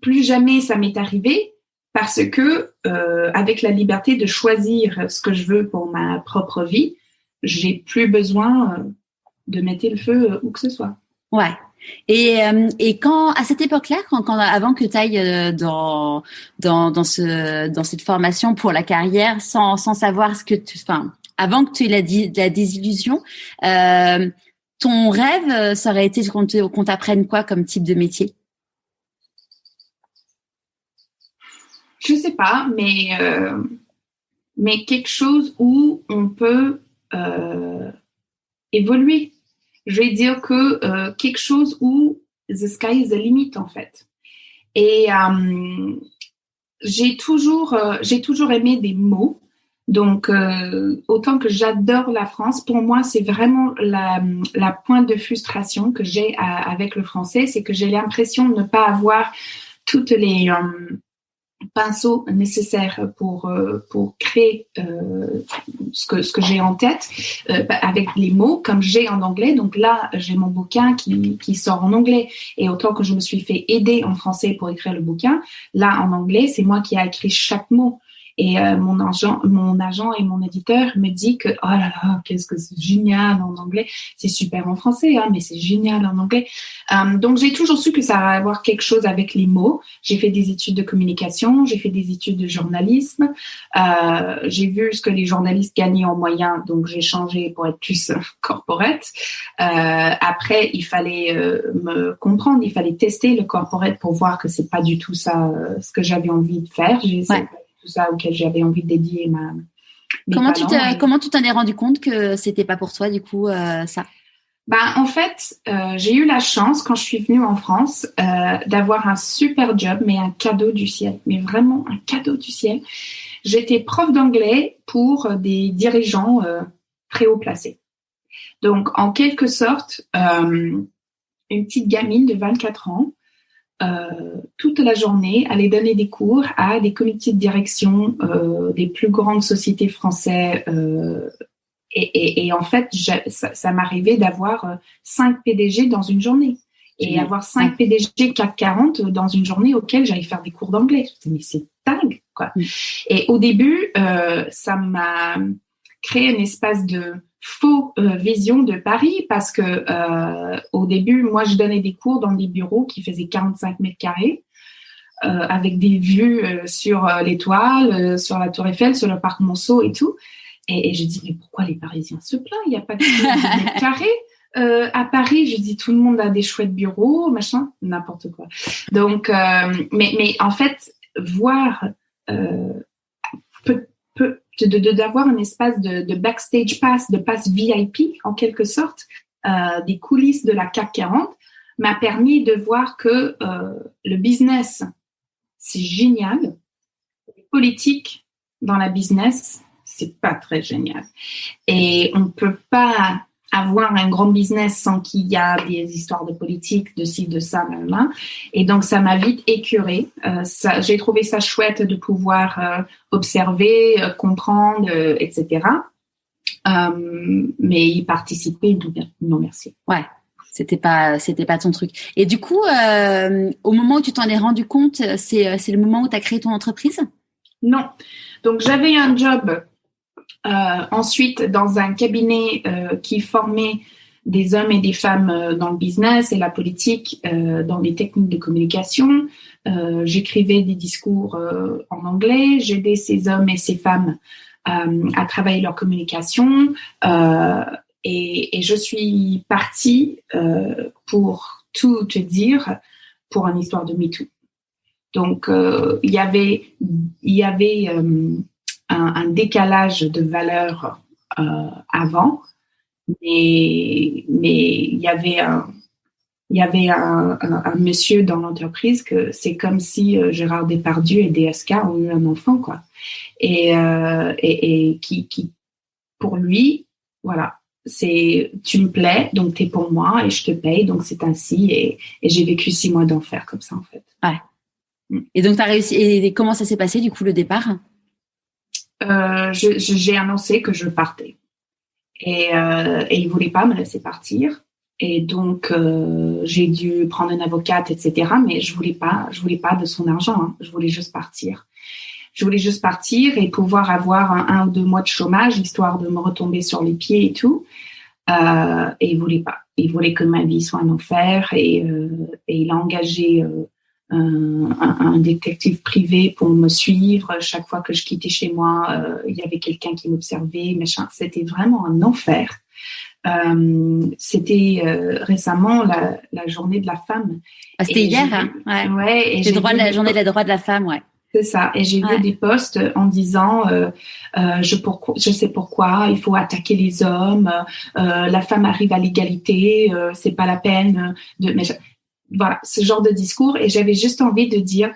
plus jamais ça m'est arrivé, parce que avec la liberté de choisir ce que je veux pour ma propre vie, j'ai plus besoin de mettre le feu où que ce soit. Ouais. Et quand à cette époque-là, avant que tu ailles dans cette formation pour la carrière, sans savoir avant que tu aies la désillusion, ton rêve, ça aurait été qu'on t'apprenne quoi comme type de métier? Je sais pas, mais quelque chose où on peut évoluer. Je vais dire que quelque chose où the sky is the limit, en fait. Et j'ai toujours aimé des mots. Donc, autant que j'adore la France, pour moi, c'est vraiment la pointe de frustration que j'ai avec le français, c'est que j'ai l'impression de ne pas avoir toutes les pinceaux nécessaires pour créer ce que j'ai en tête avec les mots comme j'ai en anglais. Donc là, j'ai mon bouquin qui sort en anglais. Et autant que je me suis fait aider en français pour écrire le bouquin, là, en anglais, c'est moi qui ai écrit chaque mot. Et mon agent et mon éditeur me dit que oh là là, qu'est-ce que c'est génial en anglais, c'est super en français, hein, mais c'est génial en anglais. Donc j'ai toujours su que ça allait avoir quelque chose avec les mots. J'ai fait des études de communication, j'ai fait des études de journalisme. J'ai vu ce que les journalistes gagnaient en moyenne, donc j'ai changé pour être plus corporate. Après, il fallait me comprendre, il fallait tester le corporate pour voir que c'est pas du tout ça ce que j'avais envie de faire. Tout ça auquel j'avais envie de dédier Comment tu t'en es rendu compte que c'était pas pour toi du coup ça? En fait, j'ai eu la chance quand je suis venue en France d'avoir un super job, mais un cadeau du ciel, mais vraiment un cadeau du ciel. J'étais prof d'anglais pour des dirigeants très haut placés. Donc, en quelque sorte, une petite gamine de 24 ans. Toute la journée, aller donner des cours à des comités de direction des plus grandes sociétés françaises. Et en fait, ça m'arrivait d'avoir 5 PDG dans une journée. Et avoir 5 PDG CAC 40 dans une journée auquel j'allais faire des cours d'anglais. Mais c'est dingue, quoi. Et au début, ça m'a créé une espèce de faux vision de Paris parce que au début, moi, je donnais des cours dans des bureaux qui faisaient 45 mètres carrés avec des vues sur l'étoile, sur la Tour Eiffel, sur le parc Monceau et tout. Et je dis, mais pourquoi les Parisiens se plaignent? Il n'y a pas de mètres carrés. À Paris, je dis, tout le monde a des chouettes bureaux, machin, n'importe quoi. Donc, mais en fait, voir d'avoir un espace de backstage pass, de pass VIP en quelque sorte, des coulisses de la CAC 40, m'a permis de voir que le business, c'est génial. Les politiques dans la business, c'est pas très génial. Et on peut pas avoir un grand business sans qu'il y a des histoires de politique, de ci, de ça, là. Et donc, ça m'a vite écœurée. J'ai trouvé ça chouette de pouvoir observer, comprendre, etc. Mais y participer, non merci. Ouais, c'était pas ton truc. Et du coup, au moment où tu t'en es rendu compte, c'est le moment où tu as créé ton entreprise? Non. Donc, j'avais un job ensuite dans un cabinet qui formait des hommes et des femmes dans le business et la politique, dans les techniques de communication. J'écrivais des discours en anglais, j'aidais ces hommes et ces femmes à travailler leur communication et je suis partie pour tout te dire pour une histoire de MeToo. Donc il y avait un décalage de valeur avant, mais il y avait un monsieur dans l'entreprise que c'est comme si Gérard Depardieu et DSK ont eu un enfant, quoi. Et qui pour lui, voilà, c'est tu me plais, donc t'es pour moi et je te paye, donc c'est ainsi. Et j'ai vécu 6 mois d'enfer comme ça, en fait. Ouais. Et donc t'as réussi. Et comment ça s'est passé du coup le départ? J'ai annoncé que je partais et il voulait pas me laisser partir et donc j'ai dû prendre une avocate, etc. Mais je voulais pas de son argent, hein. Je voulais juste partir et pouvoir avoir un ou 2 mois de chômage histoire de me retomber sur les pieds et tout. Et il voulait que ma vie soit un enfer et il a engagé un détective privé pour me suivre. Chaque fois que je quittais chez moi, il y avait quelqu'un qui m'observait, machin. C'était vraiment un enfer. C'était récemment la journée de la femme. Ah, c'était hier, hein? Ouais. Ouais. Et la journée des droits de la femme, ouais. C'est ça. Et j'ai vu des posts en disant je sais pourquoi il faut attaquer les hommes. La femme arrive à l'égalité. C'est pas la peine de. Voilà, ce genre de discours. Et j'avais juste envie de dire,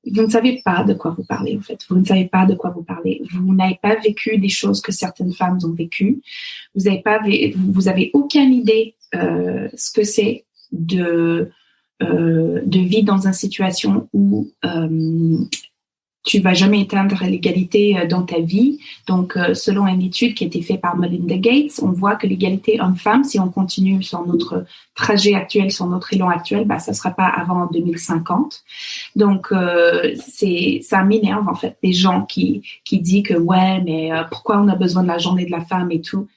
vous ne savez pas de quoi vous parlez, en fait. Vous ne savez pas de quoi vous parlez. Vous n'avez pas vécu des choses que certaines femmes ont vécues. Vous avez aucune idée ce que c'est de vivre dans une situation où tu vas jamais atteindre l'égalité dans ta vie. Donc, selon une étude qui a été faite par Melinda Gates, on voit que l'égalité homme-femme, si on continue sur notre trajet actuel, sur notre élan actuel, ça sera pas avant 2050. Donc, ça m'énerve, en fait, des gens qui disent que, ouais, mais pourquoi on a besoin de la journée de la femme et tout.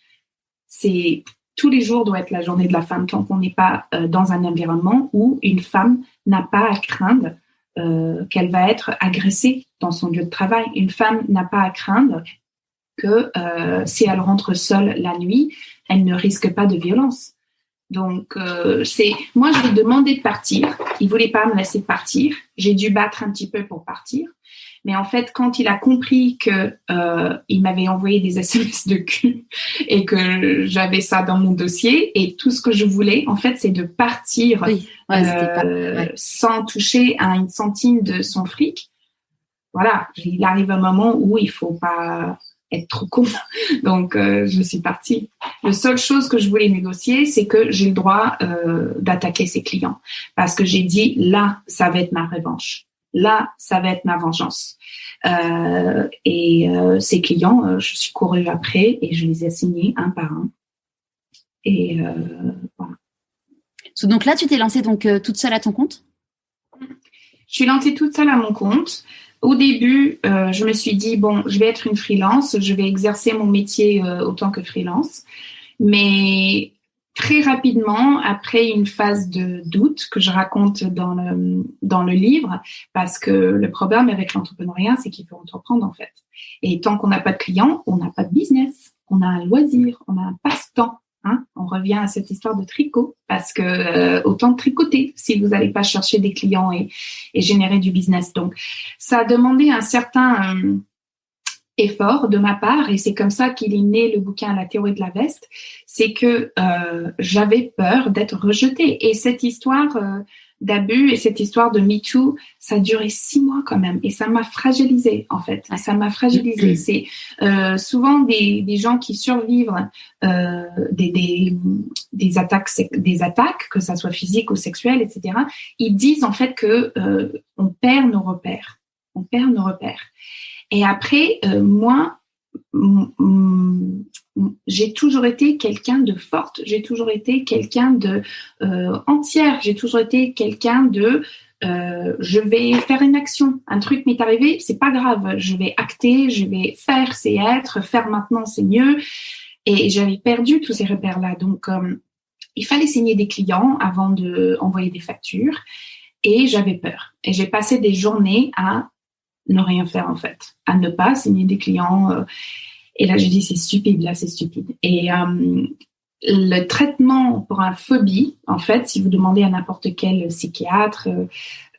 Tous les jours doit être la journée de la femme tant qu'on n'est pas dans un environnement où une femme n'a pas à craindre qu'elle va être agressée dans son lieu de travail. Une femme n'a pas à craindre que si elle rentre seule la nuit, elle ne risque pas de violence. Donc, moi, je lui ai demandé de partir. Il voulait pas me laisser partir. J'ai dû battre un petit peu pour partir. Mais en fait, quand il a compris que il m'avait envoyé des SMS de cul et que j'avais ça dans mon dossier et tout ce que je voulais, en fait, c'est de partir sans toucher à une centime de son fric. Voilà, il arrive un moment où il faut pas être trop con. Donc, je suis partie. La seule chose que je voulais négocier, c'est que j'ai le droit d'attaquer ses clients. Parce que j'ai dit, là, ça va être ma revanche. Là, ça va être ma vengeance. Ces clients, je suis courue après et je les ai assignés un par un. Et voilà. Donc là, tu t'es lancée toute seule à ton compte ? Je suis lancée toute seule à mon compte. Au début, je me suis dit, bon, je vais être une freelance, je vais exercer mon métier autant que freelance. Mais très rapidement, après une phase de doute que je raconte dans le livre, parce que le problème avec l'entrepreneuriat, c'est qu'il faut entreprendre en fait. Et tant qu'on n'a pas de clients, on n'a pas de business, on a un loisir, on a un passe-temps. Hein, on revient à cette histoire de tricot parce que autant tricoter si vous n'allez pas chercher des clients et générer du business. Donc, ça a demandé un certain effort de ma part et c'est comme ça qu'il est né le bouquin La théorie de la veste. C'est que j'avais peur d'être rejetée et cette histoire d'abus et cette histoire de MeToo, ça a duré 6 mois quand même et ça m'a fragilisée en fait. Ça m'a fragilisée. C'est souvent des gens qui survivent des attaques, que ça soit physique ou sexuelle, etc. Ils disent en fait que on perd nos repères. On perd nos repères. Et après, moi, j'ai toujours été quelqu'un de forte, j'ai toujours été quelqu'un de entière, j'ai toujours été quelqu'un de je vais faire une action, un truc m'est arrivé, c'est pas grave, je vais acter, je vais faire, c'est être, faire maintenant c'est mieux. Et j'avais perdu tous ces repères-là, donc il fallait signer des clients avant de envoyer des factures et j'avais peur. Et j'ai passé des journées à ne rien faire en fait, à ne pas signer des clients. Et là, je dis c'est stupide, là c'est stupide. Et le traitement pour une phobie, en fait, si vous demandez à n'importe quel psychiatre,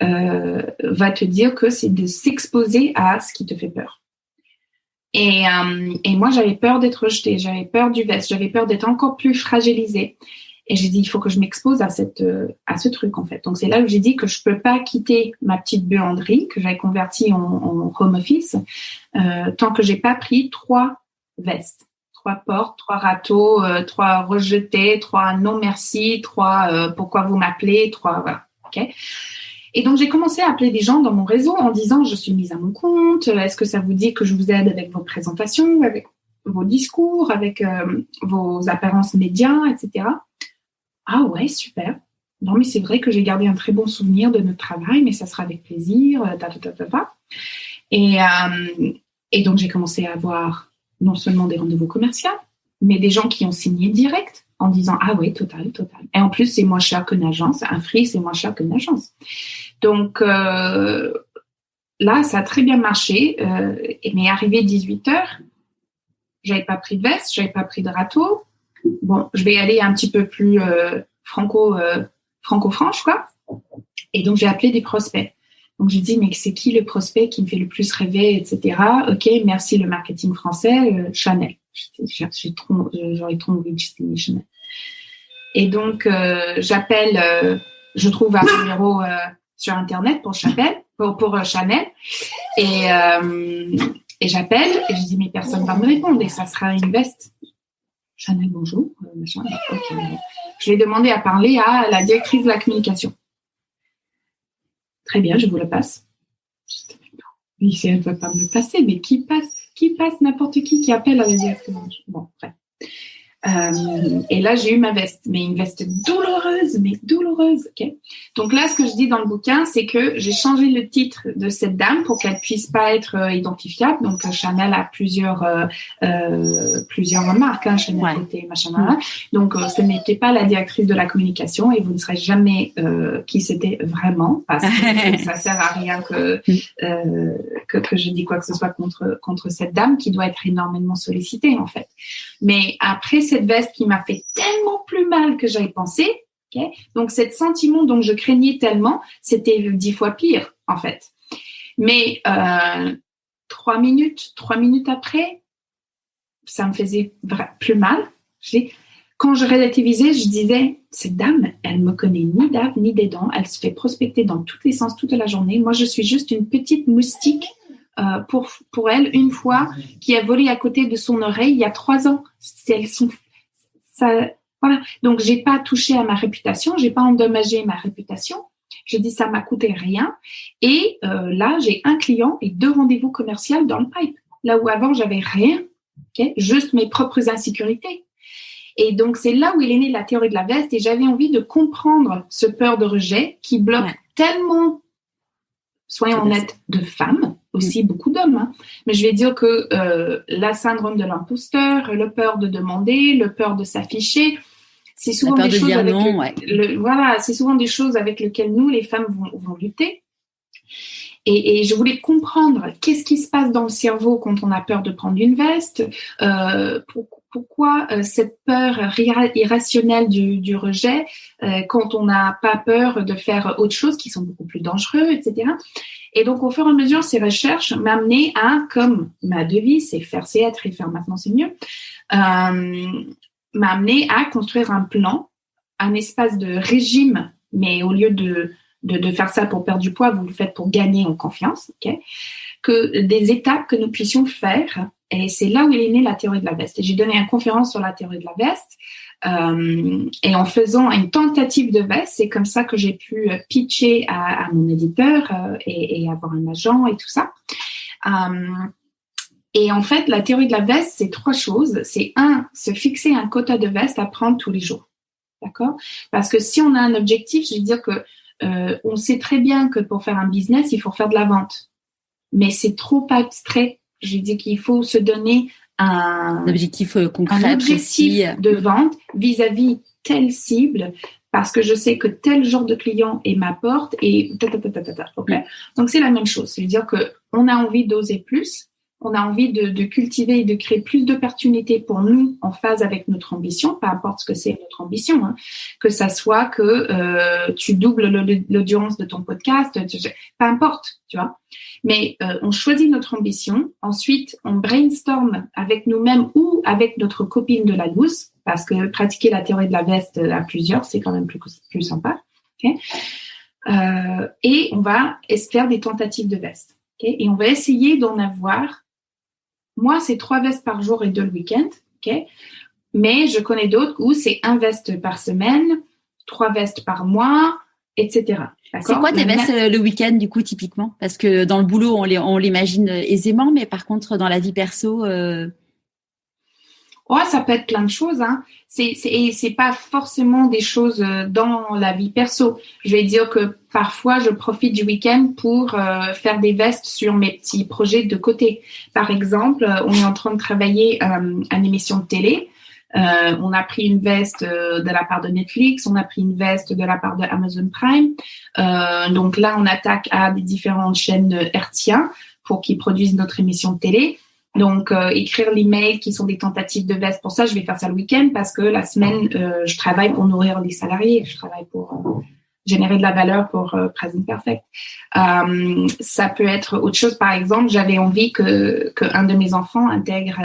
va te dire que c'est de s'exposer à ce qui te fait peur. Et moi, j'avais peur d'être rejetée, j'avais peur du veste, j'avais peur d'être encore plus fragilisée. Et j'ai dit, il faut que je m'expose à ce truc, en fait. Donc, c'est là où j'ai dit que je peux pas quitter ma petite buanderie que j'avais convertie en home office, tant que j'ai pas pris 3 vestes, 3 portes, 3 râteaux, 3 rejetés, 3 non merci, 3 pourquoi vous m'appelez, 3, voilà. OK? Et donc, j'ai commencé à appeler des gens dans mon réseau en disant, je suis mise à mon compte, est-ce que ça vous dit que je vous aide avec vos présentations, avec vos discours, avec vos apparences médias, etc. Ah ouais, super. Non, mais c'est vrai que j'ai gardé un très bon souvenir de notre travail, mais ça sera avec plaisir. Et donc, j'ai commencé à avoir non seulement des rendez-vous commerciaux, mais des gens qui ont signé direct en disant « Ah oui, total. » Et en plus, c'est moins cher qu'une agence. Un free, c'est moins cher qu'une agence. Donc, là, ça a très bien marché. Mais arrivé 18h, j'avais pas pris de veste, j'avais pas pris de râteau. Bon, je vais aller un petit peu plus franco-franche, quoi. Et donc, j'ai appelé des prospects. Donc, j'ai dit, mais c'est qui le prospect qui me fait le plus rêver, etc. OK, merci le marketing français, Chanel. J'aurais trop envie de signer Chanel. Et donc, j'appelle, je trouve un numéro sur Internet pour pour Chanel. Et j'appelle et je dis mais personne va me répondre et ça sera une veste. Chanel, bonjour. Machin. Okay. Je vais demander à parler à la directrice de la communication. Très bien, je vous le passe. Oui, elle ne peut pas me le passer, mais qui passe n'importe qui appelle à la directrice. Bon, bref. Et là, j'ai eu ma veste, mais une veste douloureuse. Okay. Donc là, ce que je dis dans le bouquin, c'est que j'ai changé le titre de cette dame pour qu'elle puisse pas être identifiable. Donc Chanel a plusieurs marques, hein, Chanel côté machin. Donc ce n'était pas la directrice de la communication et vous ne saurez jamais qui c'était vraiment parce que ça sert à rien que je dis quoi que ce soit contre cette dame qui doit être énormément sollicitée en fait. Mais après cette veste qui m'a fait tellement plus mal que j'avais pensé, okay, donc cet sentiment dont je craignais tellement, c'était 10 fois pire en fait. Mais 3 minutes après, ça me faisait plus mal. Quand je relativisais, je disais, cette dame, elle me connaît ni d'ave ni des dents, elle se fait prospecter dans tous les sens toute la journée. Moi, je suis juste une petite moustique pour elle, une fois, qui a volé à côté de son oreille il y a 3 ans. Voilà. Donc, j'ai pas touché à ma réputation, j'ai pas endommagé ma réputation. Je dis, ça m'a coûté rien. Et là, j'ai un client et 2 rendez-vous commerciaux dans le pipe. Là où avant, j'avais rien, okay, juste mes propres insécurités. Et donc, c'est là où il est né la théorie de la veste. Et j'avais envie de comprendre ce peur de rejet qui bloque tellement, soyons honnêtes, de femmes, aussi beaucoup d'hommes. Hein. Mais je vais dire que la syndrome de l'imposteur, le peur de demander, le peur de s'afficher, c'est souvent des choses avec c'est souvent des choses avec lesquelles nous, les femmes, vont lutter. Et je voulais comprendre qu'est-ce qui se passe dans le cerveau quand on a peur de prendre une veste, pourquoi cette peur irrationnelle du rejet quand on n'a pas peur de faire autre chose qui sont beaucoup plus dangereux, etc. Et donc, au fur et à mesure, ces recherches m'amenaient à, comme ma devise, c'est faire, c'est être et faire maintenant, c'est mieux, m'a amené à construire un plan, un espace de régime, mais au lieu de faire ça pour perdre du poids, vous le faites pour gagner en confiance, okay, que des étapes que nous puissions faire. Et c'est là où il est né la théorie de la veste. Et j'ai donné une conférence sur la théorie de la veste. Et en faisant une tentative de veste, c'est comme ça que j'ai pu pitcher à mon éditeur et avoir un agent et tout ça. Et en fait, la théorie de la veste, c'est 3 choses. C'est 1, se fixer un quota de veste à prendre tous les jours. D'accord ? Parce que si on a un objectif, je veux dire que on sait très bien que pour faire un business, il faut faire de la vente. Mais c'est trop abstrait. Je dis qu'il faut se donner un objectif concret, un objectif de vente vis-à-vis telle cible, parce que je sais que tel genre de client est ma porte et okay. Donc c'est la même chose. C'est-à-dire que on a envie d'oser plus, on a envie de cultiver et de créer plus d'opportunités pour nous en phase avec notre ambition, peu importe ce que c'est notre ambition, hein. Que ça soit que tu doubles l'audience de ton podcast, peu importe, tu vois. Mais on choisit notre ambition, ensuite on brainstorm avec nous-mêmes ou avec notre copine de la loose, parce que pratiquer la théorie de la veste à plusieurs, c'est quand même plus sympa. Okay, et on va faire des tentatives de veste. Okay, et on va essayer d'en avoir. Moi, c'est 3 vestes par jour et 2 le week-end. Okay, mais je connais d'autres où c'est 1 veste par semaine, 3 vestes par mois, etc. C'est quoi tes vestes le week-end, du coup, typiquement? Parce que dans le boulot, on l'imagine aisément, mais par contre, dans la vie perso... Ouais, ça peut être plein de choses. Hein. C'est pas forcément des choses dans la vie perso. Je vais dire que parfois, je profite du week-end pour faire des vestes sur mes petits projets de côté. Par exemple, on est en train de travailler une émission de télé. On a pris une veste de la part de Netflix, on a pris une veste de la part de Amazon Prime. Donc là, on attaque à des différentes chaînes hertziennes pour qu'ils produisent notre émission de télé. Donc, écrire l'email qui sont des tentatives de veste. Pour ça, je vais faire ça le week-end parce que la semaine, je travaille pour nourrir les salariés. Je travaille pour générer de la valeur pour Present Perfect. Ça peut être autre chose. Par exemple, j'avais envie que un de mes enfants intègre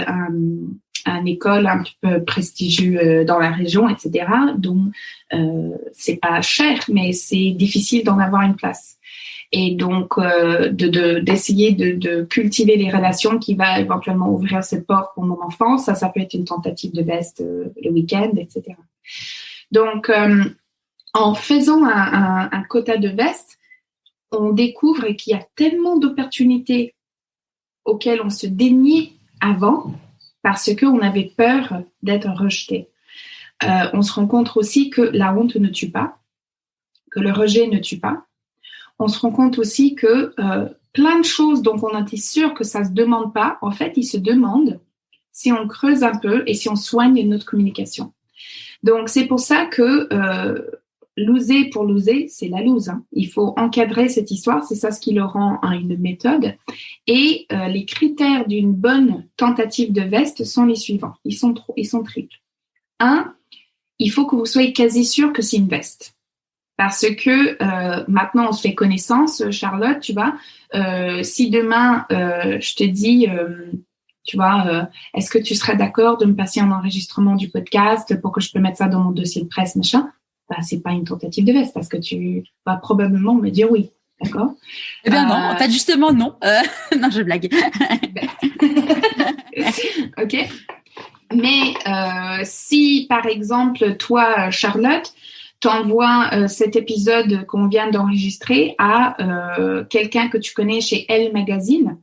une école un petit peu prestigieuse dans la région, etc. Donc, c'est pas cher, mais c'est difficile d'en avoir une place. et donc d'essayer de cultiver les relations qui va éventuellement ouvrir cette porte pour mon enfant. Ça peut être une tentative de veste le week-end, etc. Donc, en faisant un quota de veste, on découvre qu'il y a tellement d'opportunités auxquelles on se déniait avant parce qu'on avait peur d'être rejeté. On se rend compte aussi que la honte ne tue pas, que le rejet ne tue pas. On se rend compte aussi que plein de choses dont on était sûr que ça ne se demande pas, en fait, ils se demandent si on creuse un peu et si on soigne notre communication. Donc, c'est pour ça que loser pour loser, c'est la lose. Hein. Il faut encadrer cette histoire, c'est ça ce qui le rend une méthode. Et les critères d'une bonne tentative de veste sont les suivants. Ils sont triples. 1, il faut que vous soyez quasi sûr que c'est une veste. Parce que maintenant, on se fait connaissance, Charlotte, tu vois. Si demain, je te dis, tu vois, est-ce que tu serais d'accord de me passer un enregistrement du podcast pour que je peux mettre ça dans mon dossier de presse, machin? C'est pas une tentative de veste parce que tu vas probablement me dire oui. D'accord? Eh bien non, en fait, justement, non. Non, je blague. OK. Mais si, par exemple, toi, Charlotte, t'envoies cet épisode qu'on vient d'enregistrer à quelqu'un que tu connais chez Elle Magazine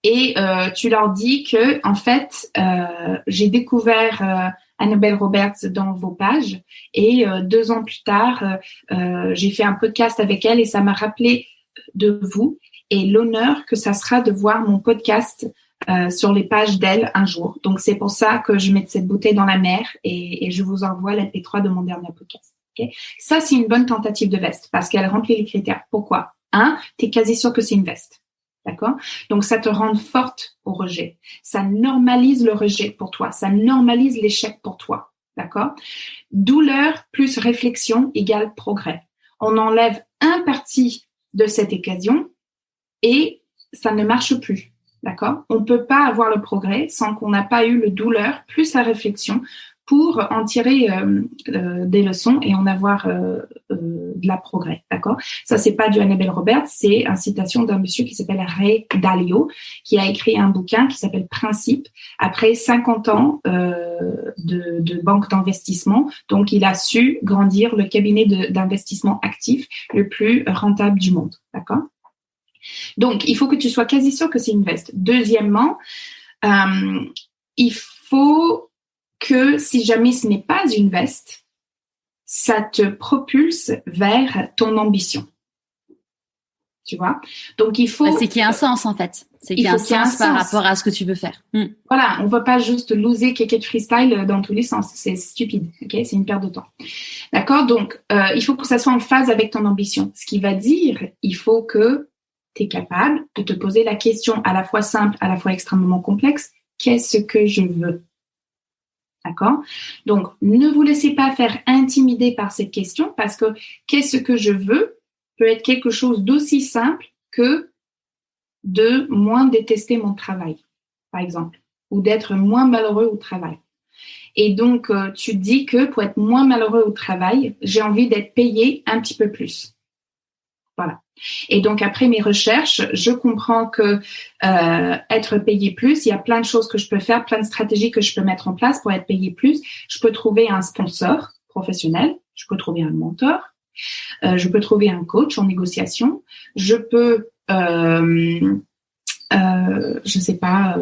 et tu leur dis que, en fait, j'ai découvert Annabelle Roberts dans vos pages et 2 ans plus tard, j'ai fait un podcast avec elle et ça m'a rappelé de vous et l'honneur que ça sera de voir mon podcast sur les pages d'elle un jour. Donc, c'est pour ça que je mets cette bouteille dans la mer et je vous envoie l'MP3 de mon dernier podcast. Okay? Ça, c'est une bonne tentative de veste parce qu'elle remplit les critères. Pourquoi? 1, tu es quasi sûr que c'est une veste. D'accord? Donc, ça te rend forte au rejet. Ça normalise le rejet pour toi. Ça normalise l'échec pour toi. D'accord? Douleur plus réflexion égale progrès. On enlève un parti de cette équation et ça ne marche plus. D'accord? On ne peut pas avoir le progrès sans qu'on n'a pas eu le douleur plus la réflexion pour en tirer des leçons et en avoir de la progrès. D'accord? Ça, c'est pas du Annabelle Roberts, c'est une citation d'un monsieur qui s'appelle Ray Dalio, qui a écrit un bouquin qui s'appelle Principe, après 50 ans de banque d'investissement. Donc, il a su grandir le cabinet d'investissement actif le plus rentable du monde. D'accord? Donc, il faut que tu sois quasi sûr que c'est une veste. Deuxièmement, il faut que si jamais ce n'est pas une veste, ça te propulse vers ton ambition. Tu vois? Donc, il faut... C'est qu'il y a un sens, en fait. C'est qu'il y a un sens par rapport à ce que tu veux faire. Voilà, on ne va pas juste loser Kéké freestyle dans tous les sens. C'est stupide, ok? C'est une perte de temps. D'accord? Donc, il faut que ça soit en phase avec ton ambition. Ce qui va dire, il faut que tu es capable de te poser la question à la fois simple, à la fois extrêmement complexe. Qu'est-ce que je veux? D'accord? Donc, ne vous laissez pas faire intimider par cette question parce que qu'est-ce que je veux peut être quelque chose d'aussi simple que de moins détester mon travail, par exemple, ou d'être moins malheureux au travail. Et donc, tu dis que pour être moins malheureux au travail, j'ai envie d'être payé un petit peu plus. Voilà. Et donc, après mes recherches, je comprends que être payé plus, il y a plein de choses que je peux faire, plein de stratégies que je peux mettre en place pour être payé plus. Je peux trouver un sponsor professionnel, je peux trouver un mentor, je peux trouver un coach en négociation, je peux, je sais pas,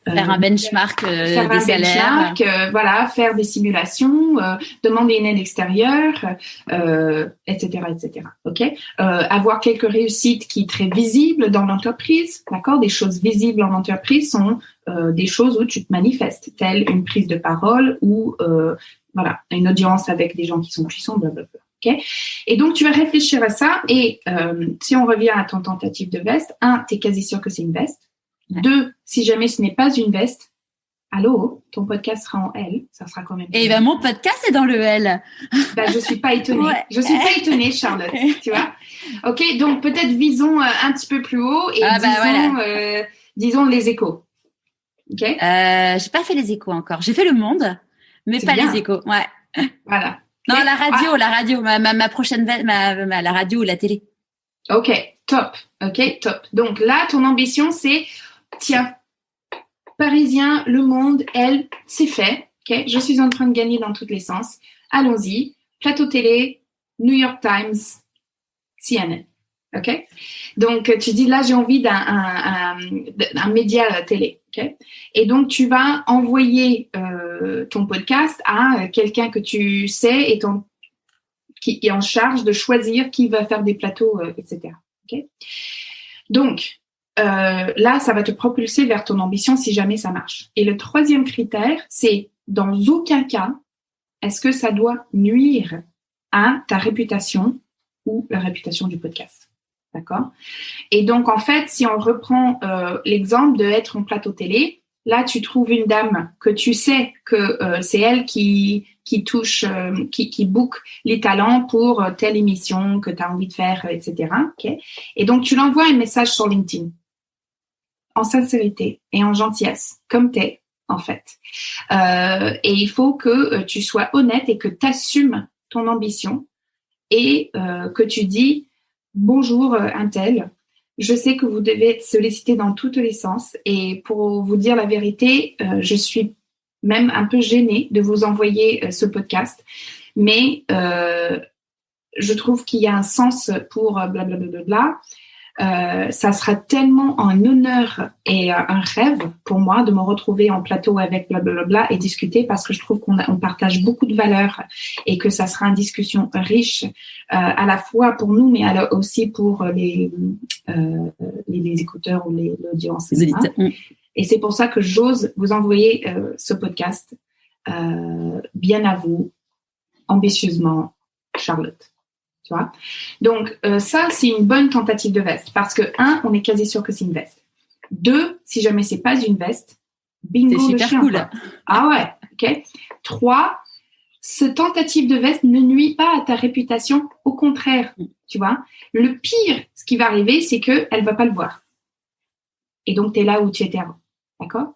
faire un benchmark des salaires, voilà, faire des simulations, demander une aide extérieure, etc., etc. Ok, avoir quelques réussites qui sont très visibles dans l'entreprise, d'accord. Des choses visibles en entreprise sont des choses où tu te manifestes, telle une prise de parole ou voilà, une audience avec des gens qui sont puissants, blablabla. Okay. Et donc, tu vas réfléchir à ça et si on revient à ton tentative de veste, 1, tu es quasi sûr que c'est une veste. 2, si jamais ce n'est pas une veste, allô, ton podcast sera en L, ça sera quand même... Et ben mon podcast est dans le L. Ben, je suis pas étonnée. Ouais. Je suis pas étonnée, Charlotte, tu vois. Ok, donc peut-être visons un petit peu plus haut et disons les échos. Ok. J'ai pas fait les échos encore. J'ai fait le monde, mais c'est pas bien. Les échos. Ouais. Voilà. Non, la radio, ma prochaine la radio ou la télé. Ok, top. OK, top. Donc là, ton ambition, c'est, tiens, Parisien, Le Monde, Elle, c'est fait. OK, je suis en train de gagner dans tous les sens. Allons-y. Plateau télé, New York Times, CNN. OK? Donc, tu dis, là, j'ai envie d'un média télé. OK? Et donc, tu vas envoyer ton podcast à quelqu'un que tu sais qui est en charge de choisir qui va faire des plateaux, etc. OK? Donc, là, ça va te propulser vers ton ambition si jamais ça marche. Et le troisième critère, c'est dans aucun cas, est-ce que ça doit nuire à ta réputation ou la réputation du podcast. D'accord? Et donc, en fait, si on reprend l'exemple d'être en plateau télé, là, tu trouves une dame que tu sais que c'est elle qui touche, qui book les talents pour telle émission que tu as envie de faire, etc. Okay? Et donc, tu l'envoies un message sur LinkedIn en sincérité et en gentillesse, comme t'es, en fait. Et il faut que tu sois honnête et que tu assumes ton ambition et que tu dis « Bonjour, Untel, je sais que vous devez être sollicité dans tous les sens et pour vous dire la vérité, je suis même un peu gênée de vous envoyer ce podcast, mais je trouve qu'il y a un sens pour blablabla. Ça sera tellement un honneur et un rêve pour moi de me retrouver en plateau avec blablabla et discuter parce que je trouve qu'on partage beaucoup de valeurs et que ça sera une discussion riche à la fois pour nous mais aussi pour les écouteurs ou l'audience. Et c'est pour ça que j'ose vous envoyer ce podcast bien à vous, ambitieusement, Charlotte. Tu vois? Donc, ça, c'est une bonne tentative de veste. Parce que, 1, on est quasi sûr que c'est une veste. 2, si jamais c'est pas une veste, bingo, c'est super le chien. Cool. Quoi. Ah ouais, ok. 3, ce tentative de veste ne nuit pas à ta réputation. Au contraire, tu vois. Le pire, ce qui va arriver, c'est qu'elle va pas le voir. Et donc, tu es là où tu étais avant. D'accord?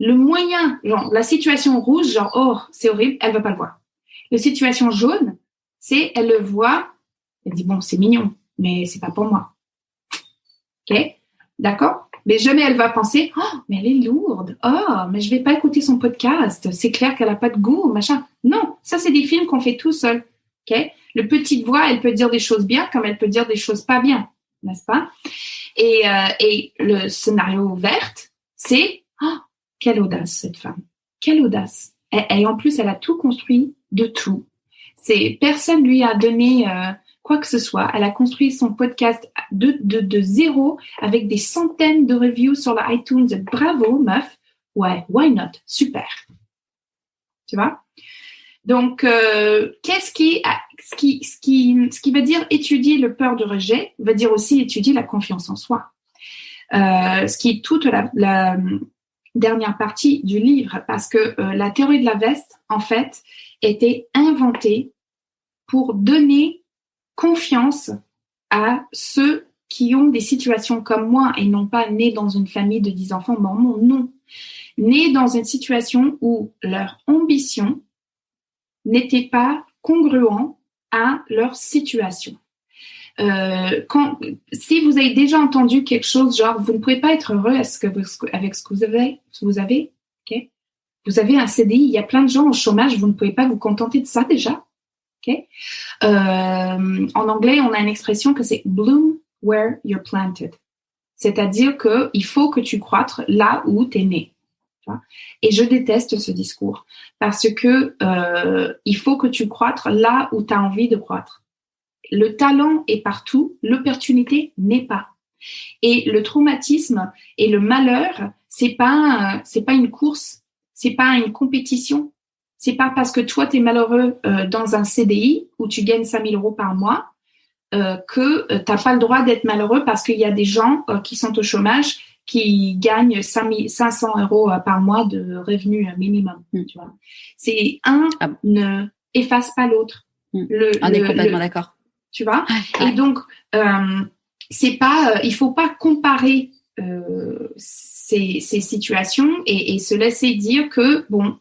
Le moyen, genre, la situation rouge, genre, oh, c'est horrible, elle va pas le voir. La situation jaune, c'est, elle le voit, elle dit, bon, c'est mignon, mais c'est pas pour moi. OK? D'accord? Mais jamais elle va penser, oh, mais elle est lourde. Oh, mais je vais pas écouter son podcast. C'est clair qu'elle a pas de goût, machin. Non, ça, c'est des films qu'on fait tout seul. OK? Le petite voix, elle peut dire des choses bien comme elle peut dire des choses pas bien. N'est-ce pas? Et le scénario verte, c'est, oh, quelle audace, cette femme. Quelle audace. Et en plus, elle a tout construit de tout. Personne lui a donné quoi que ce soit. Elle a construit son podcast de zéro avec des centaines de reviews sur la iTunes. Bravo, meuf. Ouais, why not? Super. Tu vois? Donc, ce qui veut dire étudier le peur de rejet, veut dire aussi étudier la confiance en soi. Ce qui est toute la dernière partie du livre, parce que la théorie de la veste, en fait, était inventée pour donner confiance à ceux qui ont des situations comme moi et non pas nés dans une famille de 10 enfants mormons, non. Nés dans une situation où leur ambition n'était pas congruent à leur situation. Si vous avez déjà entendu quelque chose genre vous ne pouvez pas être heureux avec ce que vous avez, okay? Vous avez un CDI, il y a plein de gens au chômage, vous ne pouvez pas vous contenter de ça déjà. Okay? En anglais, on a une expression que c'est bloom where you're planted. C'est-à-dire que il faut que tu croîtres là où tu es né. Et je déteste ce discours parce que il faut que tu croîtres là où tu as envie de croître. Le talent est partout, l'opportunité n'est pas. Et le traumatisme et le malheur, c'est pas une course, c'est pas une compétition. C'est pas parce que toi t'es malheureux dans un CDI où tu gagnes 5 000 € par mois que t'as pas le droit d'être malheureux parce qu'il y a des gens qui sont au chômage qui gagnent 500 € par mois de revenus minimum. Tu vois, c'est ne efface pas l'autre. On est complètement d'accord. Tu vois, et donc c'est pas, il faut pas comparer ces situations et se laisser dire que bon,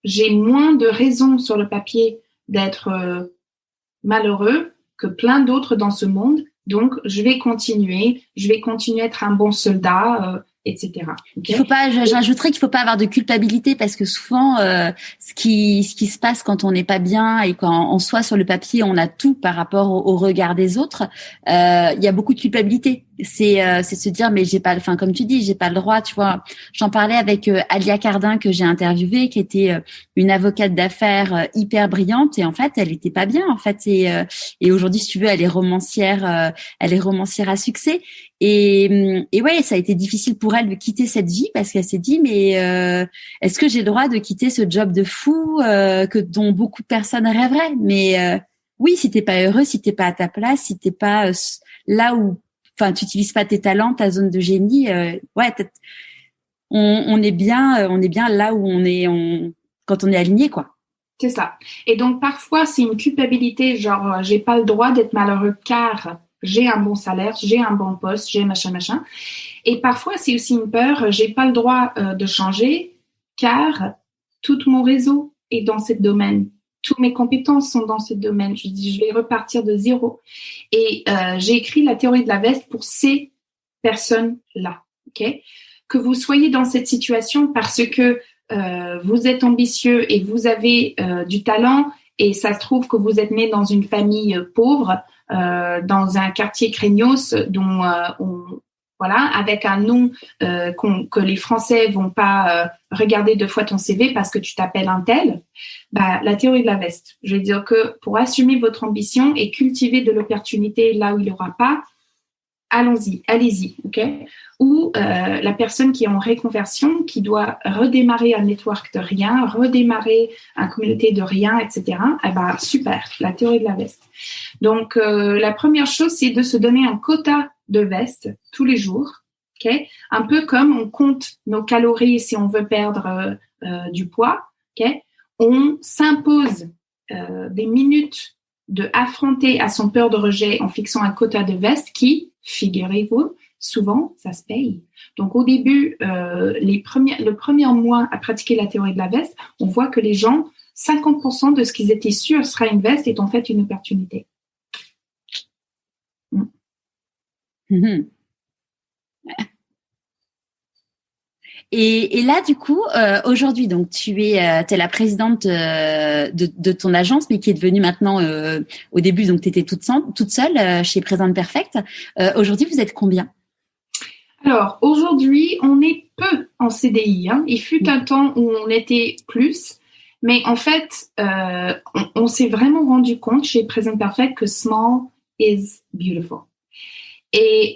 j'ai moins de raisons sur le papier d'être malheureux que plein d'autres dans ce monde. Donc, je vais continuer à être un bon soldat, etc. Okay. Il faut pas, j'ajouterais qu'il faut pas avoir de culpabilité parce que souvent, ce qui se passe quand on n'est pas bien et quand on soit sur le papier, on a tout par rapport au regard des autres. Il y a beaucoup de culpabilité. C'est se dire mais j'ai pas, enfin comme tu dis, j'ai pas le droit. Tu vois, j'en parlais avec Alia Cardin que j'ai interviewée, qui était une avocate d'affaires hyper brillante et en fait, elle était pas bien en fait et aujourd'hui, si tu veux, elle est romancière à succès. Et ouais, ça a été difficile pour elle de quitter cette vie parce qu'elle s'est dit mais est-ce que j'ai le droit de quitter ce job de fou dont beaucoup de personnes rêveraient? Mais oui, si t'es pas heureux, si t'es pas à ta place, si t'es pas là où, enfin, tu utilises pas tes talents, ta zone de génie, ouais, on est bien là où on est, quand on est aligné, quoi. C'est ça. Et donc parfois c'est une culpabilité, genre j'ai pas le droit d'être malheureux car j'ai un bon salaire, j'ai un bon poste, j'ai machin. Et parfois, c'est aussi une peur, j'ai pas le droit de changer car tout mon réseau est dans ce domaine. Toutes mes compétences sont dans ce domaine. Je dis, je vais repartir de zéro. Et j'ai écrit la théorie de la veste pour ces personnes-là. Okay? Que vous soyez dans cette situation parce que vous êtes ambitieux et vous avez du talent et ça se trouve que vous êtes né dans une famille pauvre, dans un quartier craignos dont voilà, avec un nom que les Français vont pas regarder 2 fois ton CV parce que tu t'appelles un tel, bah la théorie de la veste. Je veux dire que pour assumer votre ambition et cultiver de l'opportunité là où il n'y aura pas, allez-y, ok. Ou la personne qui est en reconversion, qui doit redémarrer un network de rien, redémarrer une communauté de rien, etc. Eh ben super, la théorie de la veste. Donc la première chose, c'est de se donner un quota de veste tous les jours, ok. Un peu comme on compte nos calories si on veut perdre du poids, ok. On s'impose des minutes de affronter à son peur de rejet en fixant un quota de veste qui, figurez-vous, souvent, ça se paye. Donc, au début, le premier mois à pratiquer la théorie de la veste, on voit que les gens, 50% de ce qu'ils étaient sûrs sera une veste est en fait une opportunité. Mm-hmm. Et là, du coup, aujourd'hui, donc t'es la présidente de ton agence, mais qui est devenue maintenant, au début, donc t'étais toute seule chez Present Perfect. Aujourd'hui, vous êtes combien? Alors, aujourd'hui, on est peu en CDI. Hein. Il fut un temps où on était plus, mais en fait, on s'est vraiment rendu compte chez Present Perfect que small is beautiful. Et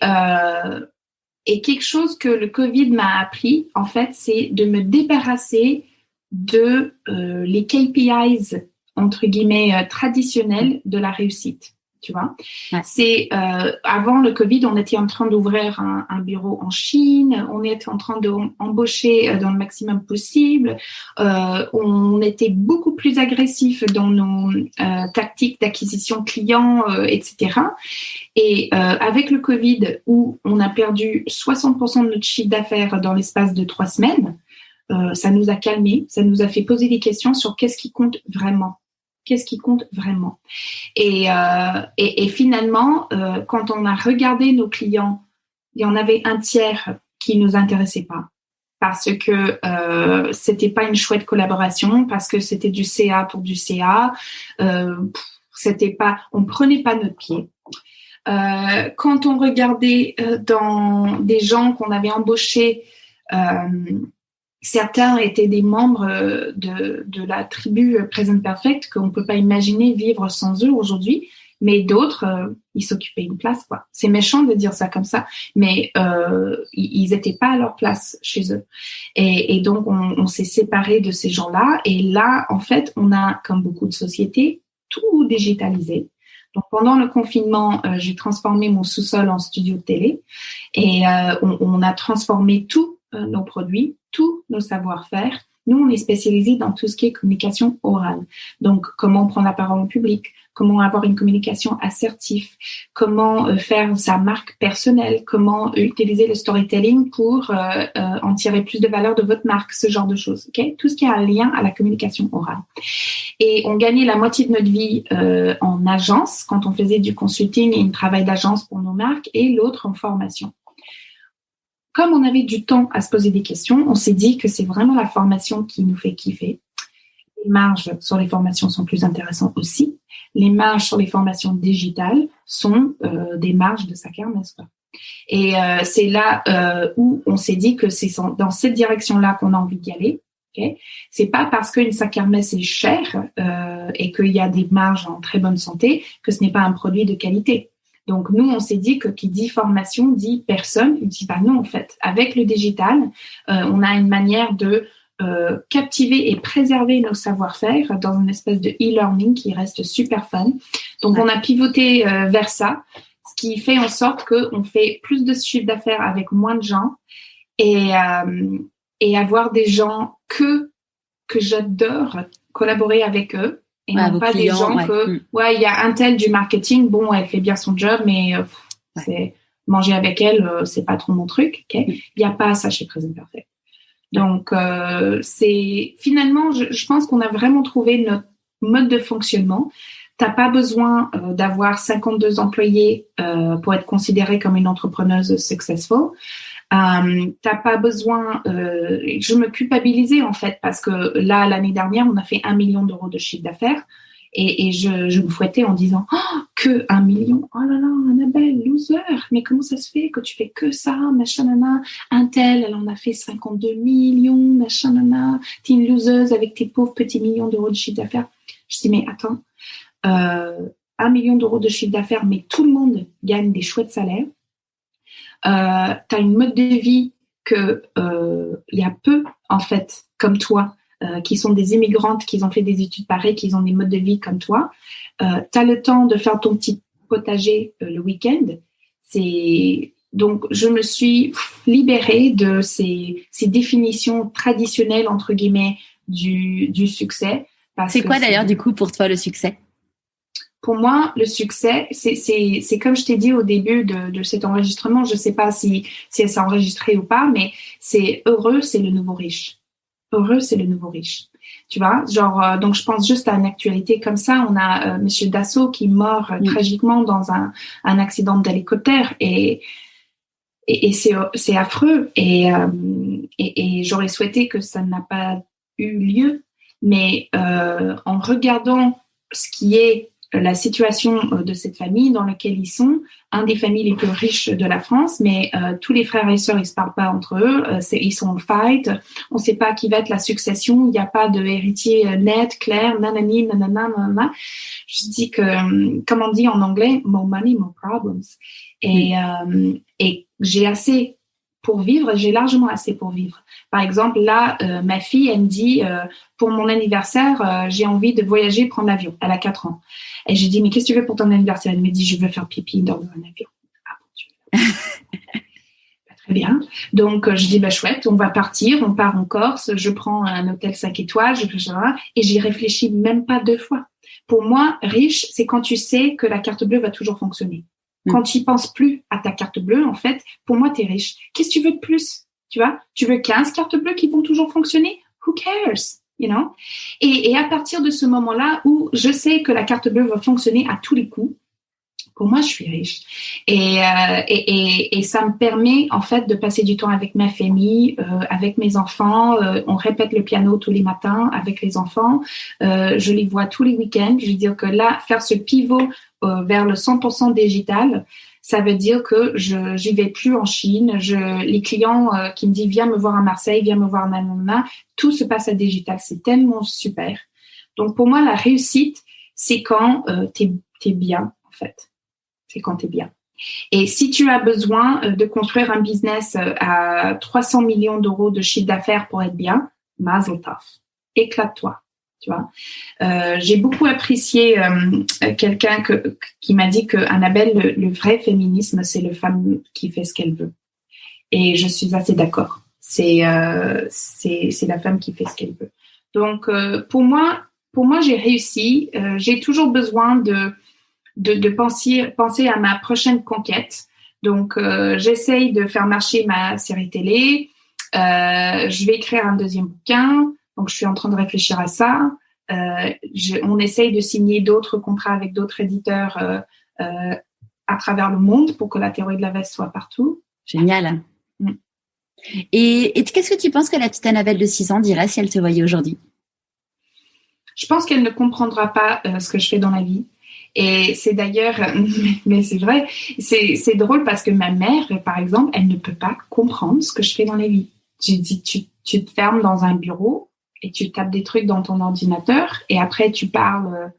quelque chose que le Covid m'a appris, en fait, c'est de me débarrasser de les KPIs, entre guillemets, traditionnels de la réussite. Tu vois, ouais. C'est avant le Covid, on était en train d'ouvrir un bureau en Chine, on était en train d'embaucher dans le maximum possible, on était beaucoup plus agressif dans nos tactiques d'acquisition clients, etc. Et avec le Covid, où on a perdu 60% de notre chiffre d'affaires dans l'espace de 3 semaines, ça nous a calmés, ça nous a fait poser des questions sur qu'est-ce qui compte vraiment. Qu'est-ce qui compte vraiment? Et finalement, quand on a regardé nos clients, il y en avait un tiers qui nous intéressait pas parce que c'était pas une chouette collaboration, parce que c'était du CA pour du CA, c'était pas, on prenait pas notre pied. Quand on regardait dans des gens qu'on avait embauchés, certains étaient des membres de la tribu Present Perfect qu'on ne peut pas imaginer vivre sans eux aujourd'hui, mais d'autres, ils s'occupaient une place, quoi. C'est méchant de dire ça comme ça, mais ils n'étaient pas à leur place chez eux. Et donc, on s'est séparés de ces gens-là. Et là, en fait, on a, comme beaucoup de sociétés, tout digitalisé. Donc, pendant le confinement, j'ai transformé mon sous-sol en studio de télé et on a transformé tous nos produits, tous nos savoir-faire. Nous, on est spécialisés dans tout ce qui est communication orale. Donc, comment prendre la parole en public, comment avoir une communication assertive, comment faire sa marque personnelle, comment utiliser le storytelling pour en tirer plus de valeur de votre marque, ce genre de choses. Okay? Tout ce qui a un lien à la communication orale. Et on gagnait la moitié de notre vie en agence, quand on faisait du consulting et un travail d'agence pour nos marques, et l'autre en formation. Comme on avait du temps à se poser des questions, on s'est dit que c'est vraiment la formation qui nous fait kiffer. Les marges sur les formations sont plus intéressantes aussi. Les marges sur les formations digitales sont des marges de sa kermesse. Et c'est là où on s'est dit que c'est dans cette direction-là qu'on a envie d'y aller. Okay? C'est pas parce qu'une sac-kermesse est chère et qu'il y a des marges en très bonne santé que ce n'est pas un produit de qualité. Donc, nous, on s'est dit que qui dit formation dit personne. On dit, bah non, en fait, avec le digital, on a une manière de captiver et préserver nos savoir-faire dans une espèce de e-learning qui reste super fun. Donc, on a pivoté vers ça, ce qui fait en sorte qu'on fait plus de chiffre d'affaires avec moins de gens et avoir des gens que j'adore collaborer avec eux. Et non pas clients, des gens que, il y a un tel du marketing, bon, elle fait bien son job, mais c'est manger avec elle, c'est pas trop mon truc. Okay? Il y a pas ça chez Present Perfect. Donc, c'est finalement, je pense qu'on a vraiment trouvé notre mode de fonctionnement. T'as pas besoin d'avoir 52 employés pour être considérée comme une entrepreneuse successful. T'as pas besoin. Je me culpabilisais en fait parce que là l'année dernière on a fait 1 million d'euros de chiffre d'affaires et je me fouettais en disant que 1 million. Oh là là, Annabelle, loser. Mais comment ça se fait que tu fais que ça, machin nana. Un tel, elle en a fait 52 millions, machin nana. T'es une loseuse avec tes pauvres petits millions d'euros de chiffre d'affaires. Je dis mais attends, 1 million d'euros de chiffre d'affaires, mais tout le monde gagne des chouettes salaires. T'as une mode de vie que y a peu en fait comme toi qui sont des immigrantes, qui ont fait des études pareilles, qui ont des modes de vie comme toi. T'as le temps de faire ton petit potager le week-end. Donc je me suis libérée de ces définitions traditionnelles entre guillemets du succès. C'est quoi d'ailleurs du coup pour toi le succès? Pour moi, le succès, c'est comme je t'ai dit au début de cet enregistrement, je sais pas si elle s'est enregistrée ou pas, mais c'est heureux, c'est le nouveau riche. Heureux, c'est le nouveau riche. Tu vois, genre, donc je pense juste à une actualité comme ça. On a Monsieur Dassault qui mort tragiquement dans un accident d'hélicoptère et c'est affreux et j'aurais souhaité que ça n'a pas eu lieu, mais en regardant ce qui est la situation de cette famille dans laquelle ils sont, un des familles les plus riches de la France, mais tous les frères et sœurs, ils se parlent pas entre eux, ils sont en fight, on sait pas qui va être la succession, il n'y a pas de héritier net, clair, nanani, nanana, nanana. Je dis que, comme on dit en anglais, more money, more problems. Et j'ai assez pour vivre, j'ai largement assez pour vivre. Par exemple, là, ma fille, elle me dit, pour mon anniversaire, j'ai envie de voyager, prendre l'avion. Elle a 4 ans. Et j'ai dit, mais qu'est-ce que tu veux pour ton anniversaire? Elle me dit, je veux faire pipi dans un avion. Ah, bon, très bien. Donc, je dis, chouette, on va partir, on part en Corse, je prends un hôtel 5 étoiles, et j'y réfléchis même pas 2 fois. Pour moi, riche, c'est quand tu sais que la carte bleue va toujours fonctionner. Quand tu n'y penses plus à ta carte bleue, en fait, pour moi, tu es riche. Qu'est-ce que tu veux de plus? Tu vois? Tu veux 15 cartes bleues qui vont toujours fonctionner? Who cares? You know? Et à partir de ce moment-là où je sais que la carte bleue va fonctionner à tous les coups, pour moi, je suis riche. Et ça me permet, en fait, de passer du temps avec ma famille, avec mes enfants. On répète le piano tous les matins avec les enfants. Je les vois tous les week-ends. Je veux dire que là, faire ce pivot vers le 100% digital, ça veut dire que j'y vais plus en Chine. Les clients qui me disent viens me voir à Marseille, viens me voir à Nanana, tout se passe à digital. C'est tellement super. Donc pour moi, la réussite, c'est quand t'es bien en fait. C'est quand t'es bien. Et si tu as besoin de construire un business à 300 millions d'euros de chiffre d'affaires pour être bien, mazel tov, éclate-toi. Tu vois, j'ai beaucoup apprécié quelqu'un qui m'a dit que Annabelle, le vrai féminisme, c'est le femme qui fait ce qu'elle veut. Et je suis assez d'accord. C'est la femme qui fait ce qu'elle veut. Donc pour moi, pour moi, j'ai réussi. J'ai toujours besoin de penser à ma prochaine conquête. Donc, j'essaye de faire marcher ma série télé. Je vais écrire un deuxième bouquin. Donc, je suis en train de réfléchir à ça. On essaye de signer d'autres contrats avec d'autres éditeurs à travers le monde pour que la théorie de la veste soit partout. Génial. Et qu'est-ce que tu penses que la petite Annabelle de 6 ans dirait si elle te voyait aujourd'hui? Je pense qu'elle ne comprendra pas ce que je fais dans la vie. Et c'est d'ailleurs, mais c'est vrai, c'est drôle parce que ma mère, par exemple, elle ne peut pas comprendre ce que je fais dans la vie. Je dis, tu te fermes dans un bureau et tu tapes des trucs dans ton ordinateur et après tu parles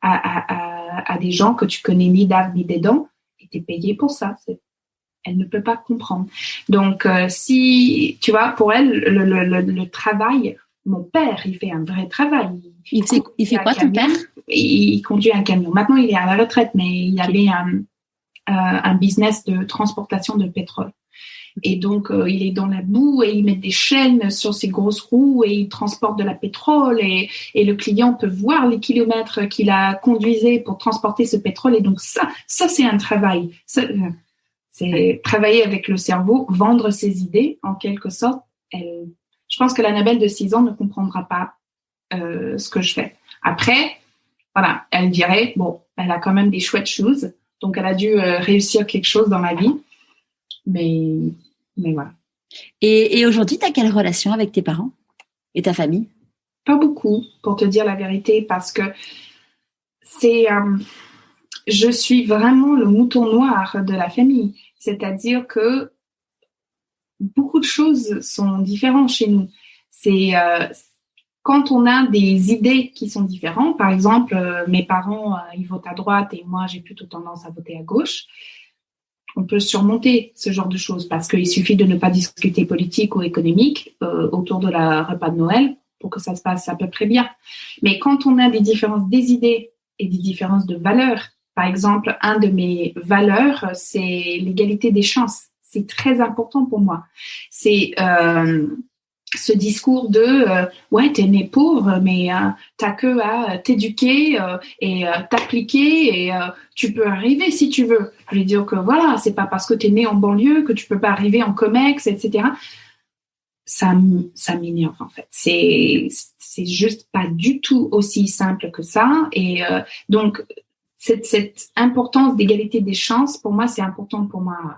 à des gens que tu connais ni d'Ave ni des dents et t'es payé pour ça. Elle ne peut pas comprendre. Donc, si, tu vois, pour elle, le travail, mon père, il fait un vrai travail. Il fait quoi, ton père? Il conduit un camion. Maintenant, il est à la retraite, mais il avait un business de transportation de pétrole. Et donc, il est dans la boue et il met des chaînes sur ses grosses roues et il transporte de la pétrole et le client peut voir les kilomètres qu'il a conduisé pour transporter ce pétrole. Et donc, ça c'est un travail. C'est travailler avec le cerveau, vendre ses idées, en quelque sorte. Je pense que l'Annabelle de 6 ans ne comprendra pas ce que je fais. Après, voilà, elle dirait, bon, elle a quand même des chouettes choses, donc elle a dû réussir quelque chose dans la vie. Mais voilà. Et aujourd'hui, tu as quelle relation avec tes parents et ta famille? Pas beaucoup, pour te dire la vérité, parce que je suis vraiment le mouton noir de la famille. C'est-à-dire que beaucoup de choses sont différentes chez nous. C'est quand on a des idées qui sont différentes, par exemple, mes parents, ils votent à droite et moi, j'ai plutôt tendance à voter à gauche. On peut surmonter ce genre de choses parce qu'il suffit de ne pas discuter politique ou économique autour de la repas de Noël pour que ça se passe à peu près bien. Mais quand on a des différences des idées et des différences de valeurs, par exemple, un de mes valeurs, c'est l'égalité des chances. C'est très important pour moi. C'est ce discours de ouais, t'es né pauvre, mais t'as que à t'éduquer et t'appliquer et tu peux arriver si tu veux. Je veux dire que voilà, c'est pas parce que t'es né en banlieue que tu peux pas arriver en Comex, etc. Ça m'énerve en fait. C'est juste pas du tout aussi simple que ça. Et donc cette importance d'égalité des chances, pour moi, c'est important pour moi.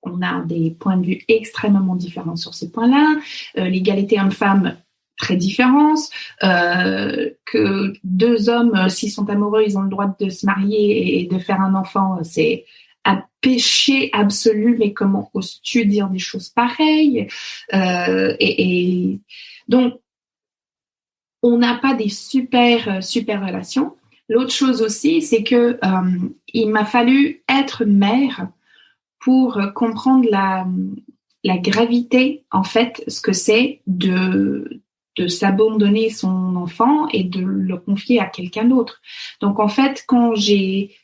On a des points de vue extrêmement différents sur ces points-là. L'égalité homme-femme, très différente. Que 2 hommes, s'ils sont amoureux, ils ont le droit de se marier et de faire un enfant. C'est un péché absolu, mais comment oses-tu dire des choses pareilles? Et donc, on n'a pas des super relations. L'autre chose aussi, c'est que il m'a fallu être mère pour comprendre la gravité, en fait, ce que c'est de s'abandonner son enfant et de le confier à quelqu'un d'autre. Donc, en fait, quand j'ai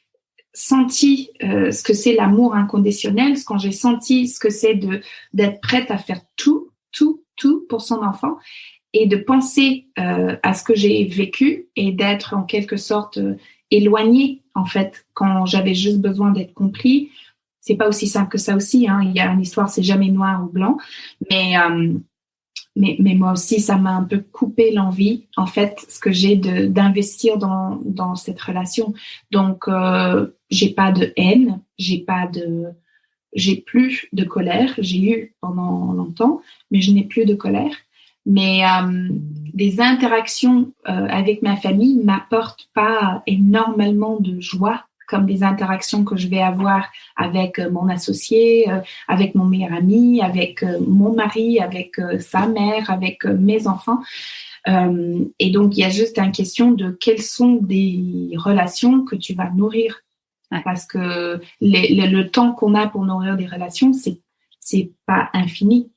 senti ce que c'est l'amour inconditionnel, quand j'ai senti ce que c'est d'être prête à faire tout pour son enfant et de penser à ce que j'ai vécu et d'être en quelque sorte éloignée, en fait, quand j'avais juste besoin d'être compris. C'est pas aussi simple que ça aussi, hein. Il y a une histoire, c'est jamais noir ou blanc, mais moi aussi, ça m'a un peu coupé l'envie, en fait, ce que j'ai d'investir dans cette relation. Donc, j'ai pas de haine, j'ai plus de colère. J'ai eu pendant longtemps, mais je n'ai plus de colère. Mais des interactions avec ma famille m'apportent pas énormément de joie comme des interactions que je vais avoir avec mon associé, avec mon meilleur ami, avec mon mari, avec sa mère, avec mes enfants. Et donc, il y a juste une question de quelles sont des relations que tu vas nourrir. Ouais. Parce que le temps qu'on a pour nourrir des relations, c'est pas infini.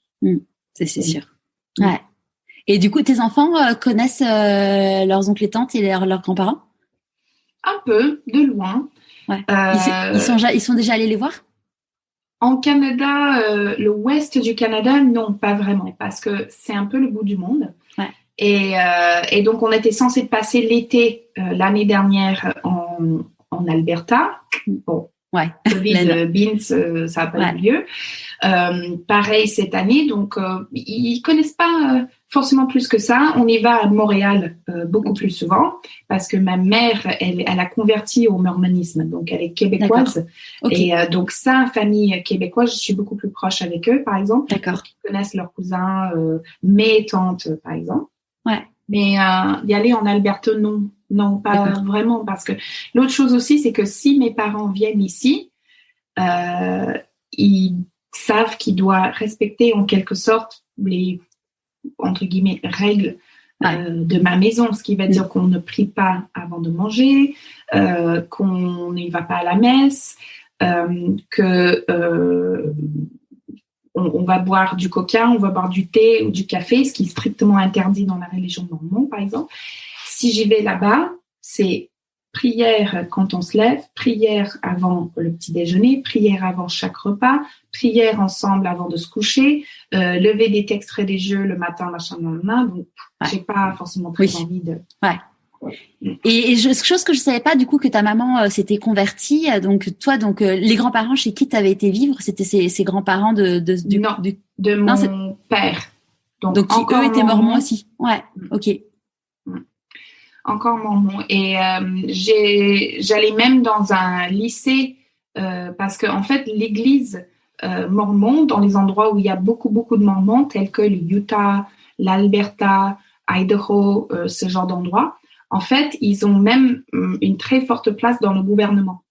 C'est sûr. Ouais. Et du coup, tes enfants connaissent leurs oncles et tantes et leurs grands-parents? Un peu, de loin. Ouais. Ils sont déjà allés les voir? En Canada, le ouest du Canada, non, pas vraiment, parce que c'est un peu le bout du monde. Ouais. Et donc, on était censé passer l'été l'année dernière en Alberta. Bon, Covid, Beans, ça n'a pas eu lieu. Pareil cette année, donc ils connaissent pas forcément plus que ça. On y va à Montréal beaucoup plus souvent parce que ma mère, elle a converti au mormonisme, donc elle est québécoise. Et donc sa famille québécoise, je suis beaucoup plus proche avec eux, par exemple. D'accord. Ils connaissent leurs cousins, mes tantes, par exemple. Ouais. Mais y aller en Alberta, non, pas vraiment, parce que l'autre chose aussi, c'est que si mes parents viennent ici, ils savent qu'ils doivent respecter en quelque sorte les, entre guillemets, règles de ma maison, ce qui veut dire qu'on ne prie pas avant de manger, qu'on n'y va pas à la messe, que on va boire du coca, on va boire du thé ou du café, ce qui est strictement interdit dans la religion mormone, par exemple. Si j'y vais là-bas, c'est prière quand on se lève, prière avant le petit déjeuner, prière avant chaque repas, prière ensemble avant de se coucher, lever des textes religieux le matin, machin, donc j'ai pas forcément très envie de... Ouais. Et chose que je savais pas du coup que ta maman s'était convertie, donc toi, les grands-parents chez qui tu avais été vivre, c'était ses grands-parents de mon père. Donc qui eux étaient mormons aussi. Ouais, ok. Encore mormon. Et j'allais même dans un lycée parce que en fait l'église mormon, dans les endroits où il y a beaucoup de mormons, tels que le Utah, l'Alberta, Idaho, ce genre d'endroits, en fait ils ont même une très forte place dans le gouvernement.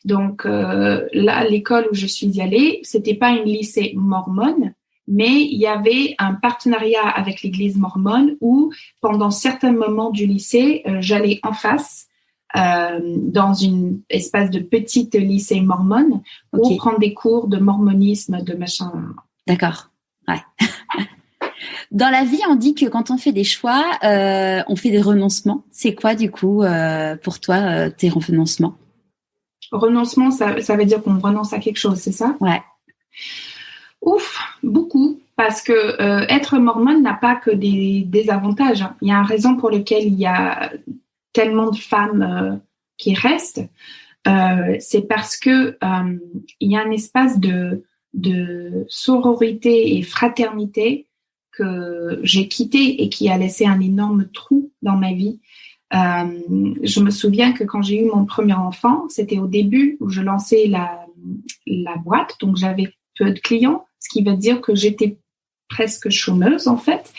Donc là, l'école où je suis allée, c'était pas une lycée mormone, mais il y avait un partenariat avec l'église mormone où, pendant certains moments du lycée, j'allais en face dans une espèce de petite lycée mormone pour prendre des cours de mormonisme, de machin. D'accord. Ouais. Dans la vie, on dit que quand on fait des choix, on fait des renoncements. C'est quoi, du coup, pour toi, tes renoncements? Renoncement, ça veut dire qu'on renonce à quelque chose, c'est ça? Ouais. Ouf, beaucoup, parce que être mormone n'a pas que des avantages. Il y a une raison pour laquelle il y a tellement de femmes qui restent. C'est parce que il y a un espace de sororité et fraternité que j'ai quitté et qui a laissé un énorme trou dans ma vie. Je me souviens que quand j'ai eu mon premier enfant, c'était au début où je lançais la boîte, donc j'avais peu de clients, ce qui veut dire que j'étais presque chômeuse en fait,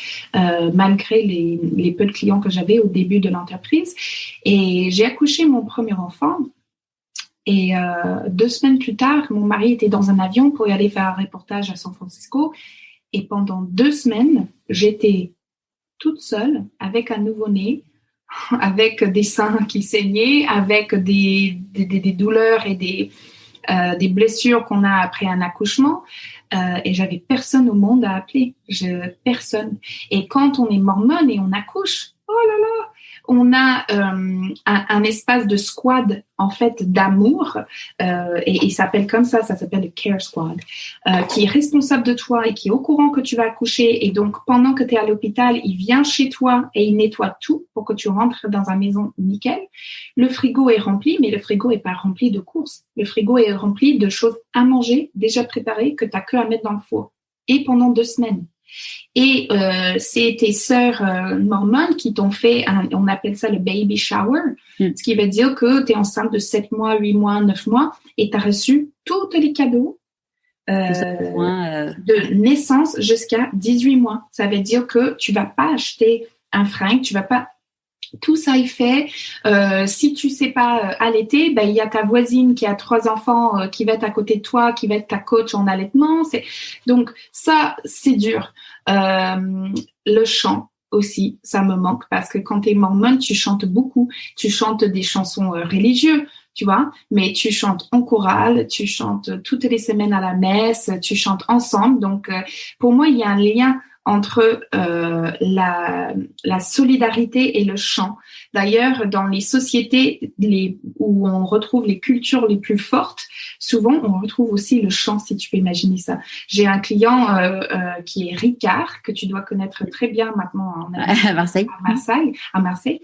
malgré les peu de clients que j'avais au début de l'entreprise. Et j'ai accouché mon premier enfant et 2 semaines plus tard, mon mari était dans un avion pour y aller faire un reportage à San Francisco et pendant 2 semaines, j'étais toute seule avec un nouveau-né, avec des seins qui saignaient, avec des douleurs et des blessures qu'on a après un accouchement, et j'avais personne au monde à appeler, personne. Et quand on est mormone et on accouche, oh là là, on a un espace de squad en fait d'amour, et il s'appelle comme ça s'appelle le Care Squad, qui est responsable de toi et qui est au courant que tu vas accoucher. Et donc pendant que tu es à l'hôpital, il vient chez toi et il nettoie tout pour que tu rentres dans une maison nickel. Le frigo est rempli, mais le frigo est pas rempli de courses. Le frigo est rempli de choses à manger déjà préparées que tu as que à mettre dans le four. Et pendant 2 semaines. Et c'est tes sœurs mormones qui t'ont fait, on appelle ça le baby shower, ce qui veut dire que tu es enceinte de 7 mois, 8 mois, 9 mois et tu as reçu tous les cadeaux de naissance jusqu'à 18 mois. Ça veut dire que tu vas pas acheter un fringue, tu vas pas... Tout ça est fait. Si tu sais pas allaiter, ben il y a ta voisine qui a 3 enfants qui va être à côté de toi, qui va être ta coach en allaitement. Donc ça, c'est dur. Le chant aussi, ça me manque parce que quand tu es mormone, tu chantes beaucoup. Tu chantes des chansons religieuses, tu vois, mais tu chantes en chorale, tu chantes toutes les semaines à la messe, tu chantes ensemble. Donc pour moi, il y a un lien entre la solidarité et le chant. D'ailleurs, dans les sociétés où on retrouve les cultures les plus fortes, souvent on retrouve aussi le chant, si tu peux imaginer ça. J'ai un client qui est Ricard, que tu dois connaître très bien maintenant à Marseille. À Marseille.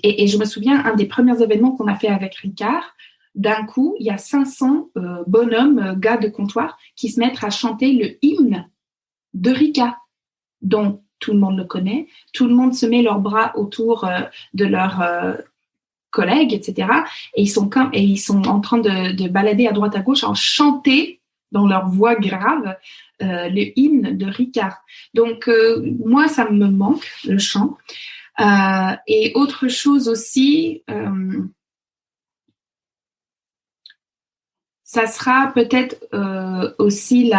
Et je me souviens, un des premiers événements qu'on a fait avec Ricard, d'un coup, il y a 500 bonhommes, gars de comptoir, qui se mettent à chanter le hymne de Ricard, dont tout le monde le connaît. Tout le monde se met leurs bras autour de leurs collègues, etc. Et ils sont en train de balader à droite à gauche en chanter dans leur voix grave le hymne de Ricard. Donc moi, ça me manque, le chant. Et autre chose aussi, ça sera peut-être aussi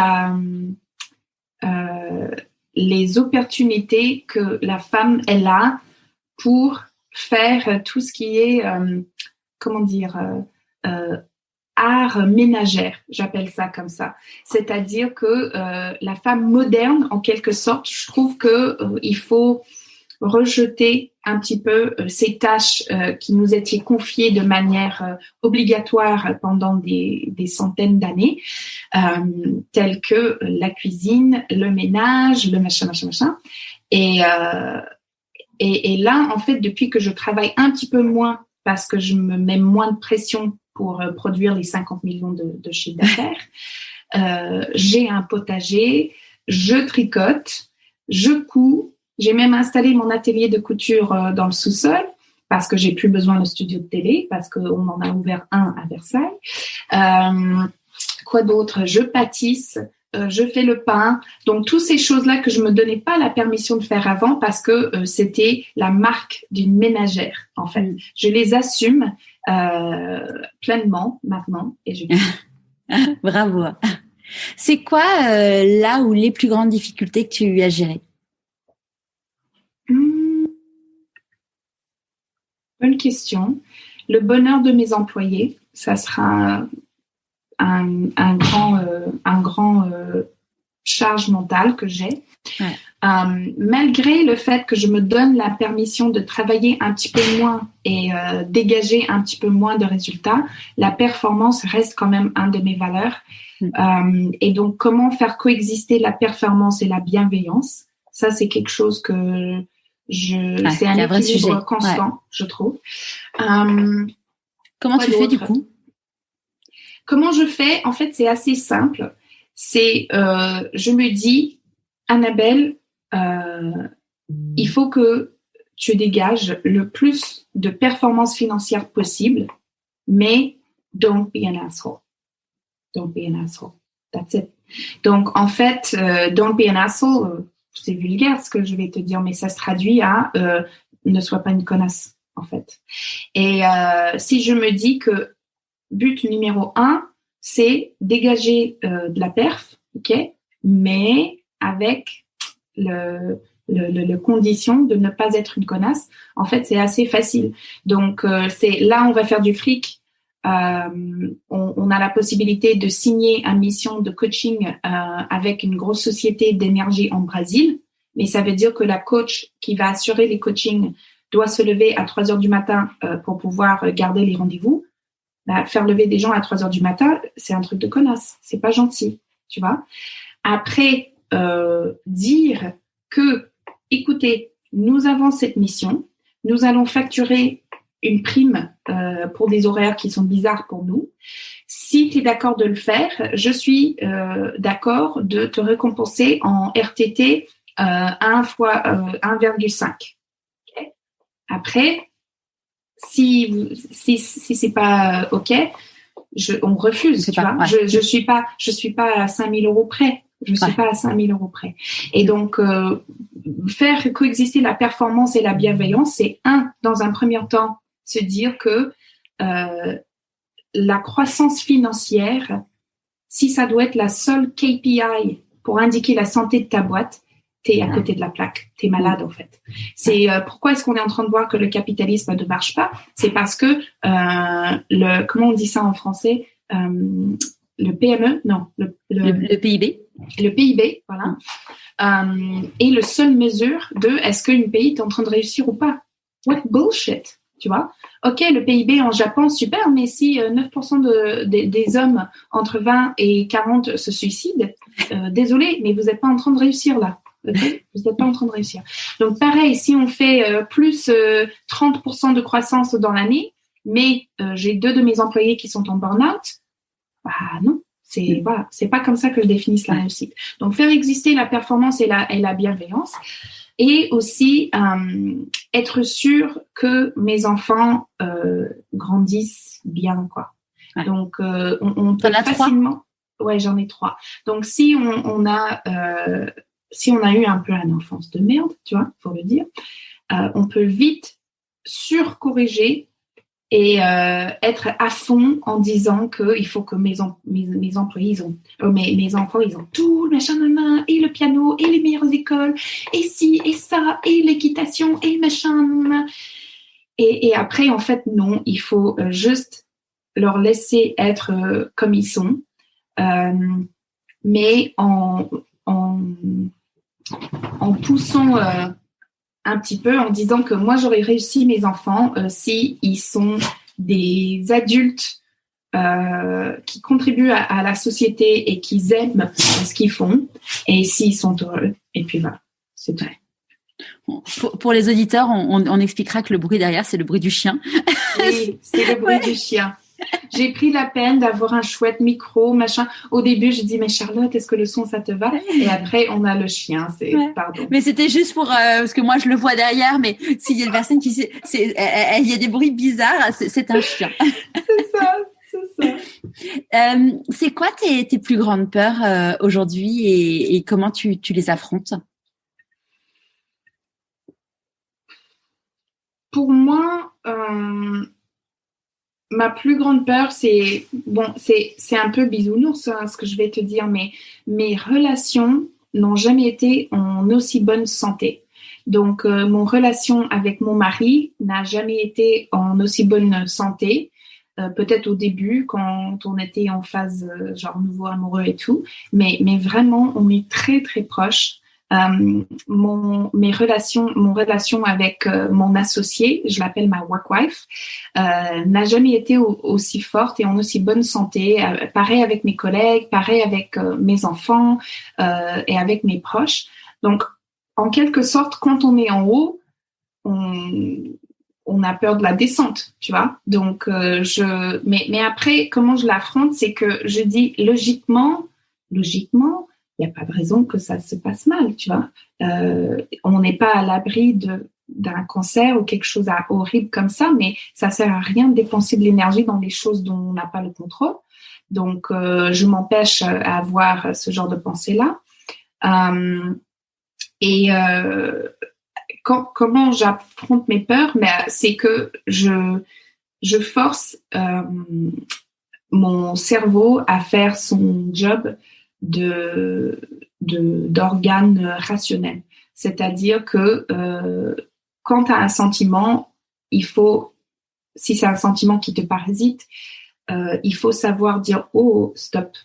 les opportunités que la femme elle a pour faire tout ce qui est art ménagère, j'appelle ça comme ça. C'est-à-dire que la femme moderne, en quelque sorte, je trouve que il faut rejeter un petit peu ces tâches qui nous étaient confiées de manière obligatoire pendant des centaines d'années, telles que la cuisine, le ménage, le machin. Et là, en fait, depuis que je travaille un petit peu moins, parce que je me mets moins de pression pour produire les 50 millions de chiffre d'affaires, j'ai un potager, je tricote, je couds. J'ai même installé mon atelier de couture dans le sous-sol parce que j'ai plus besoin de studio de télé, parce qu'on en a ouvert un à Versailles. Quoi d'autre? Je pâtisse, je fais le pain. Donc, toutes ces choses-là que je me donnais pas la permission de faire avant parce que c'était la marque d'une ménagère, en fait. Je les assume pleinement maintenant et je Bravo. C'est quoi là où les plus grandes difficultés que tu as eu à gérer? Bonne question. Le bonheur de mes employés, ça sera un grand charge mentale que j'ai. Ouais. Malgré le fait que je me donne la permission de travailler un petit peu moins et dégager un petit peu moins de résultats, la performance reste quand même un de mes valeurs. Et donc, comment faire coexister la performance et la bienveillance? Ça, c'est quelque chose que c'est un équilibre constant, je trouve. Comment tu fais du coup? Comment je fais? En fait, c'est assez simple. Je me dis, Annabelle, il faut que tu dégages le plus de performance financière possible, mais don't be an asshole. Don't be an asshole. That's it. Donc, en fait, don't be an asshole, c'est vulgaire ce que je vais te dire, mais ça se traduit à ne sois pas une connasse, en fait. Et si je me dis que but numéro 1, c'est dégager de la perf, ok, mais avec le condition de ne pas être une connasse. En fait, c'est assez facile. Donc, c'est là, on va faire du fric. On a la possibilité de signer une mission de coaching avec une grosse société d'énergie en Brésil, mais ça veut dire que la coach qui va assurer les coachings doit se lever à 3 heures du matin pour pouvoir garder les rendez-vous. Faire lever des gens à 3 heures du matin, c'est un truc de connasse, c'est pas gentil, tu vois. Après, dire que, écoutez, nous avons cette mission, nous allons facturer une prime pour des horaires qui sont bizarres pour nous. Si tu es d'accord de le faire, je suis d'accord de te récompenser en RTT 1 fois 1,5. Okay. Après, si c'est pas OK, on refuse, tu vois. Ouais. Je suis pas à 5 000 € près. Je suis pas à 5 000 € près. Et donc, faire coexister la performance et la bienveillance, c'est dans un premier temps, se dire que la croissance financière, si ça doit être la seule KPI pour indiquer la santé de ta boîte, t'es à côté de la plaque, t'es malade en fait. C'est pourquoi est-ce qu'on est en train de voir que le capitalisme ne marche pas? C'est parce que comment on dit ça en français? le PME, non, le PIB. Le PIB, voilà, est le seule mesure de est-ce qu'une pays est en train de réussir ou pas. What bullshit, tu vois. Ok, le PIB en Japon, super, mais si 9% des hommes entre 20 et 40 se suicident, désolé, mais vous n'êtes pas en train de réussir là. Okay, vous n'êtes pas en train de réussir. Donc pareil, si on fait plus 30% de croissance dans l'année, mais j'ai 2 de mes employés qui sont en burn-out, bah non. C'est pas comme ça que je définis la réussite. Donc, faire exister la performance et la bienveillance, et aussi être sûr que mes enfants grandissent bien, quoi. Ouais. Donc, on peut facilement. 3? Ouais, j'en ai 3. Donc, si on a eu un peu une enfance de merde, tu vois, faut le dire, on peut vite surcorriger et être à fond en disant que il faut que mes employés mes enfants ils ont tout le machin main et le piano et les meilleures écoles et ci et ça et l'équitation et machin et après en fait non, il faut juste leur laisser être comme ils sont, mais en poussant un petit peu, en disant que moi j'aurais réussi mes enfants si ils sont des adultes qui contribuent à la société et qui aiment ce qu'ils font, et s'ils sont heureux. Et puis voilà, c'est tout. Pour les auditeurs, on expliquera que le bruit derrière, c'est le bruit du chien. Oui, c'est le bruit du chien. J'ai pris la peine d'avoir un chouette micro, machin. Au début, je dis, mais Charlotte, est-ce que le son, ça te va? Et après, on a le chien. Pardon. Mais c'était juste pour, parce que moi, je le vois derrière, mais s'il y a une personne qui sait, il y a des bruits bizarres, c'est un chien. C'est ça. C'est quoi tes plus grandes peurs aujourd'hui et comment tu les affrontes? Pour moi, ma plus grande peur, c'est un peu bisounours, hein, ce que je vais te dire, mais mes relations n'ont jamais été en aussi bonne santé. Donc, mon relation avec mon mari n'a jamais été en aussi bonne santé. Peut-être au début, quand on était en phase genre nouveau amoureux et tout, mais vraiment, on est très, très proches. Mon relation avec mon associé, je l'appelle ma work wife, n'a jamais été aussi forte et en aussi bonne santé. Pareil avec mes collègues, pareil avec mes enfants et avec mes proches. Donc, en quelque sorte, quand on est en haut, on a peur de la descente, tu vois. Donc, mais après, comment je l'affronte, c'est que je dis logiquement, il n'y a pas de raison que ça se passe mal, tu vois. On n'est pas à l'abri d'un cancer ou quelque chose horrible comme ça, mais ça sert à rien de dépenser de l'énergie dans des choses dont on n'a pas le contrôle. Donc, je m'empêche à avoir ce genre de pensée-là. Comment j'affronte mes peurs, c'est que je force mon cerveau à faire son job d'organe rationnel. C'est-à-dire que quand tu as un sentiment, si c'est un sentiment qui te parasite, il faut savoir dire « Oh, stop,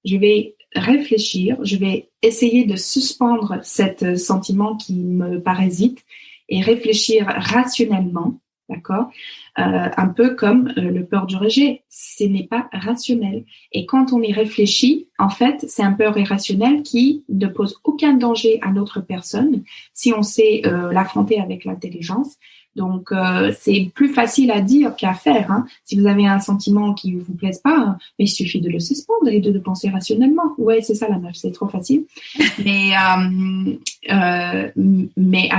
je vais réfléchir, je vais essayer de suspendre cet sentiment qui me parasite et réfléchir rationnellement, d'accord ? Un peu comme le peur du rejet, ce n'est pas rationnel. Et quand on y réfléchit, en fait, c'est un peur irrationnel qui ne pose aucun danger à l'autre personne si on sait l'affronter avec l'intelligence. Donc, c'est plus facile à dire qu'à faire. Hein. Si vous avez un sentiment qui ne vous plaise pas, il suffit de le suspendre et de penser rationnellement. Ouais, c'est ça la meuf, c'est trop facile. Mais à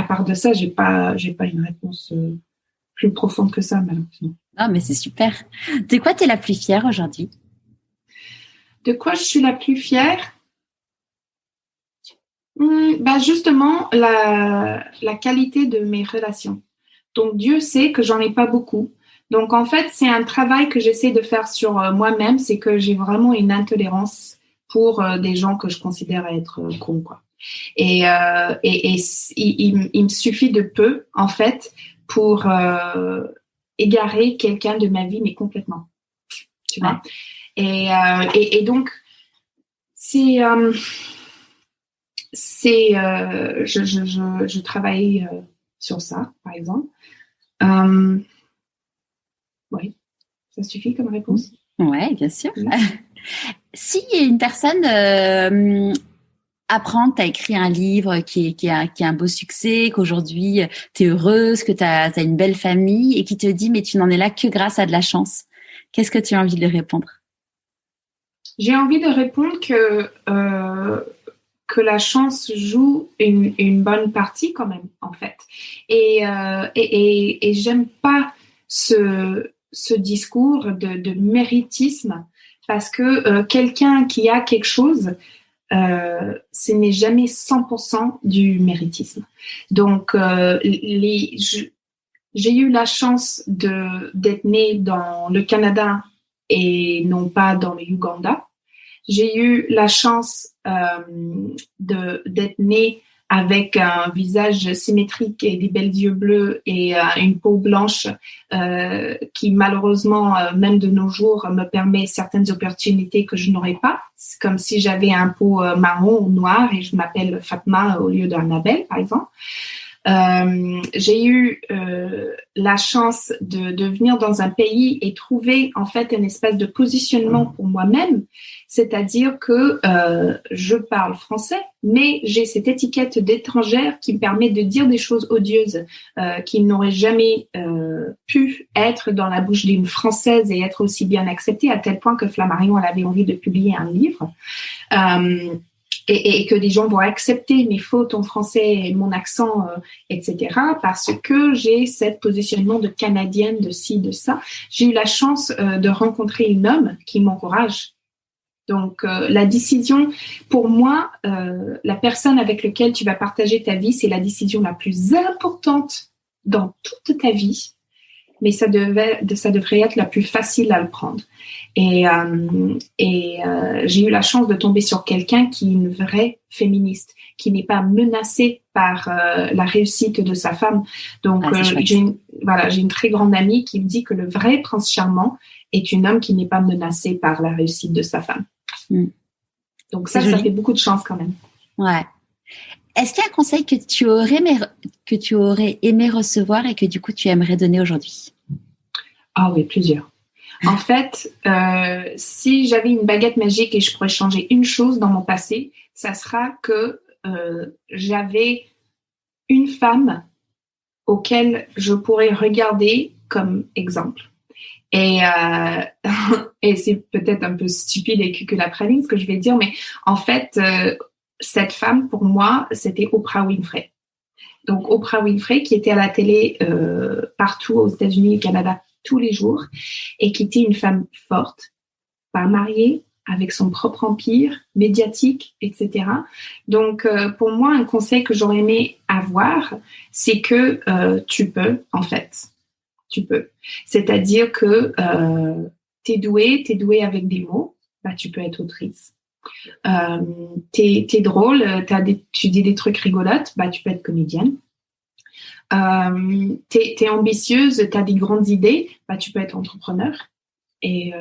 part de ça, j'ai pas une réponse plus profonde que ça, malheureusement. Ah, mais c'est super. De quoi tu es la plus fière aujourd'hui? De quoi je suis la plus fière? Justement, la qualité de mes relations. Donc, Dieu sait que j'en ai pas beaucoup. Donc, en fait, c'est un travail que j'essaie de faire sur moi-même, c'est que j'ai vraiment une intolérance pour des gens que je considère être cons, quoi. Et il me suffit de peu, en fait, pour égarer quelqu'un de ma vie, mais complètement. tu vois. Et donc, je travaille sur ça, par exemple. Oui, ça suffit comme réponse. Oui, bien sûr. Si une personne apprend que tu as écrit un livre qui a un beau succès, qu'aujourd'hui tu es heureuse, que tu as une belle famille et qui te dit mais tu n'en es là que grâce à de la chance, qu'est-ce que tu as envie de lui répondre? J'ai envie de répondre que la chance joue une bonne partie quand même, en fait. Et j'aime pas ce discours de méritisme parce que quelqu'un qui a quelque chose, ce n'est jamais 100% du méritisme. Donc, j'ai eu la chance d'être née dans le Canada et non pas dans le Ouganda. J'ai eu la chance d'être née avec un visage symétrique et des belles yeux bleus et une peau blanche qui malheureusement, même de nos jours, me permet certaines opportunités que je n'aurais pas. C'est comme si j'avais un peau marron ou noir et je m'appelle Fatma au lieu d'Annabelle, par exemple. J'ai eu la chance de venir dans un pays et trouver en fait un espèce de positionnement pour moi-même, c'est-à-dire que je parle français, mais j'ai cette étiquette d'étrangère qui me permet de dire des choses odieuses qui n'auraient jamais pu être dans la bouche d'une Française et être aussi bien acceptées, à tel point que Flammarion elle avait envie de publier un livre. Et que des gens vont accepter mes fautes en français, mon accent, etc. Parce que j'ai cette positionnement de Canadienne, de ci, de ça. J'ai eu la chance de rencontrer une homme qui m'encourage. Donc, la décision, pour moi, la personne avec laquelle tu vas partager ta vie, c'est la décision la plus importante dans toute ta vie. Mais ça devrait être la plus facile à le prendre. Et j'ai eu la chance de tomber sur quelqu'un qui est une vraie féministe, qui n'est pas menacée par la réussite de sa femme. Donc, j'ai une très grande amie qui me dit que le vrai prince charmant est un homme qui n'est pas menacé par la réussite de sa femme. Donc ça fait beaucoup de chance quand même. Ouais. Est-ce qu'il y a un conseil que tu aurais aimé recevoir et que du coup tu aimerais donner aujourd'hui? Ah oui, plusieurs. En fait, si j'avais une baguette magique et je pourrais changer une chose dans mon passé, ça sera que j'avais une femme auquel je pourrais regarder comme exemple. Et c'est peut-être un peu stupide et que la praline ce que je vais dire, mais en fait, cette femme, pour moi, c'était Oprah Winfrey. Donc, Oprah Winfrey, qui était à la télé partout aux États-Unis et au Canada tous les jours, et qui était une femme forte, pas mariée, avec son propre empire, médiatique, etc. Donc, pour moi, un conseil que j'aurais aimé avoir, c'est que tu peux, en fait. Tu peux. C'est-à-dire que t'es doué avec des mots, bah, tu peux être autrice. T'es drôle, tu dis des trucs rigolotes, bah, tu peux être comédienne. T'es ambitieuse, t'as des grandes idées, bah, tu peux être entrepreneur et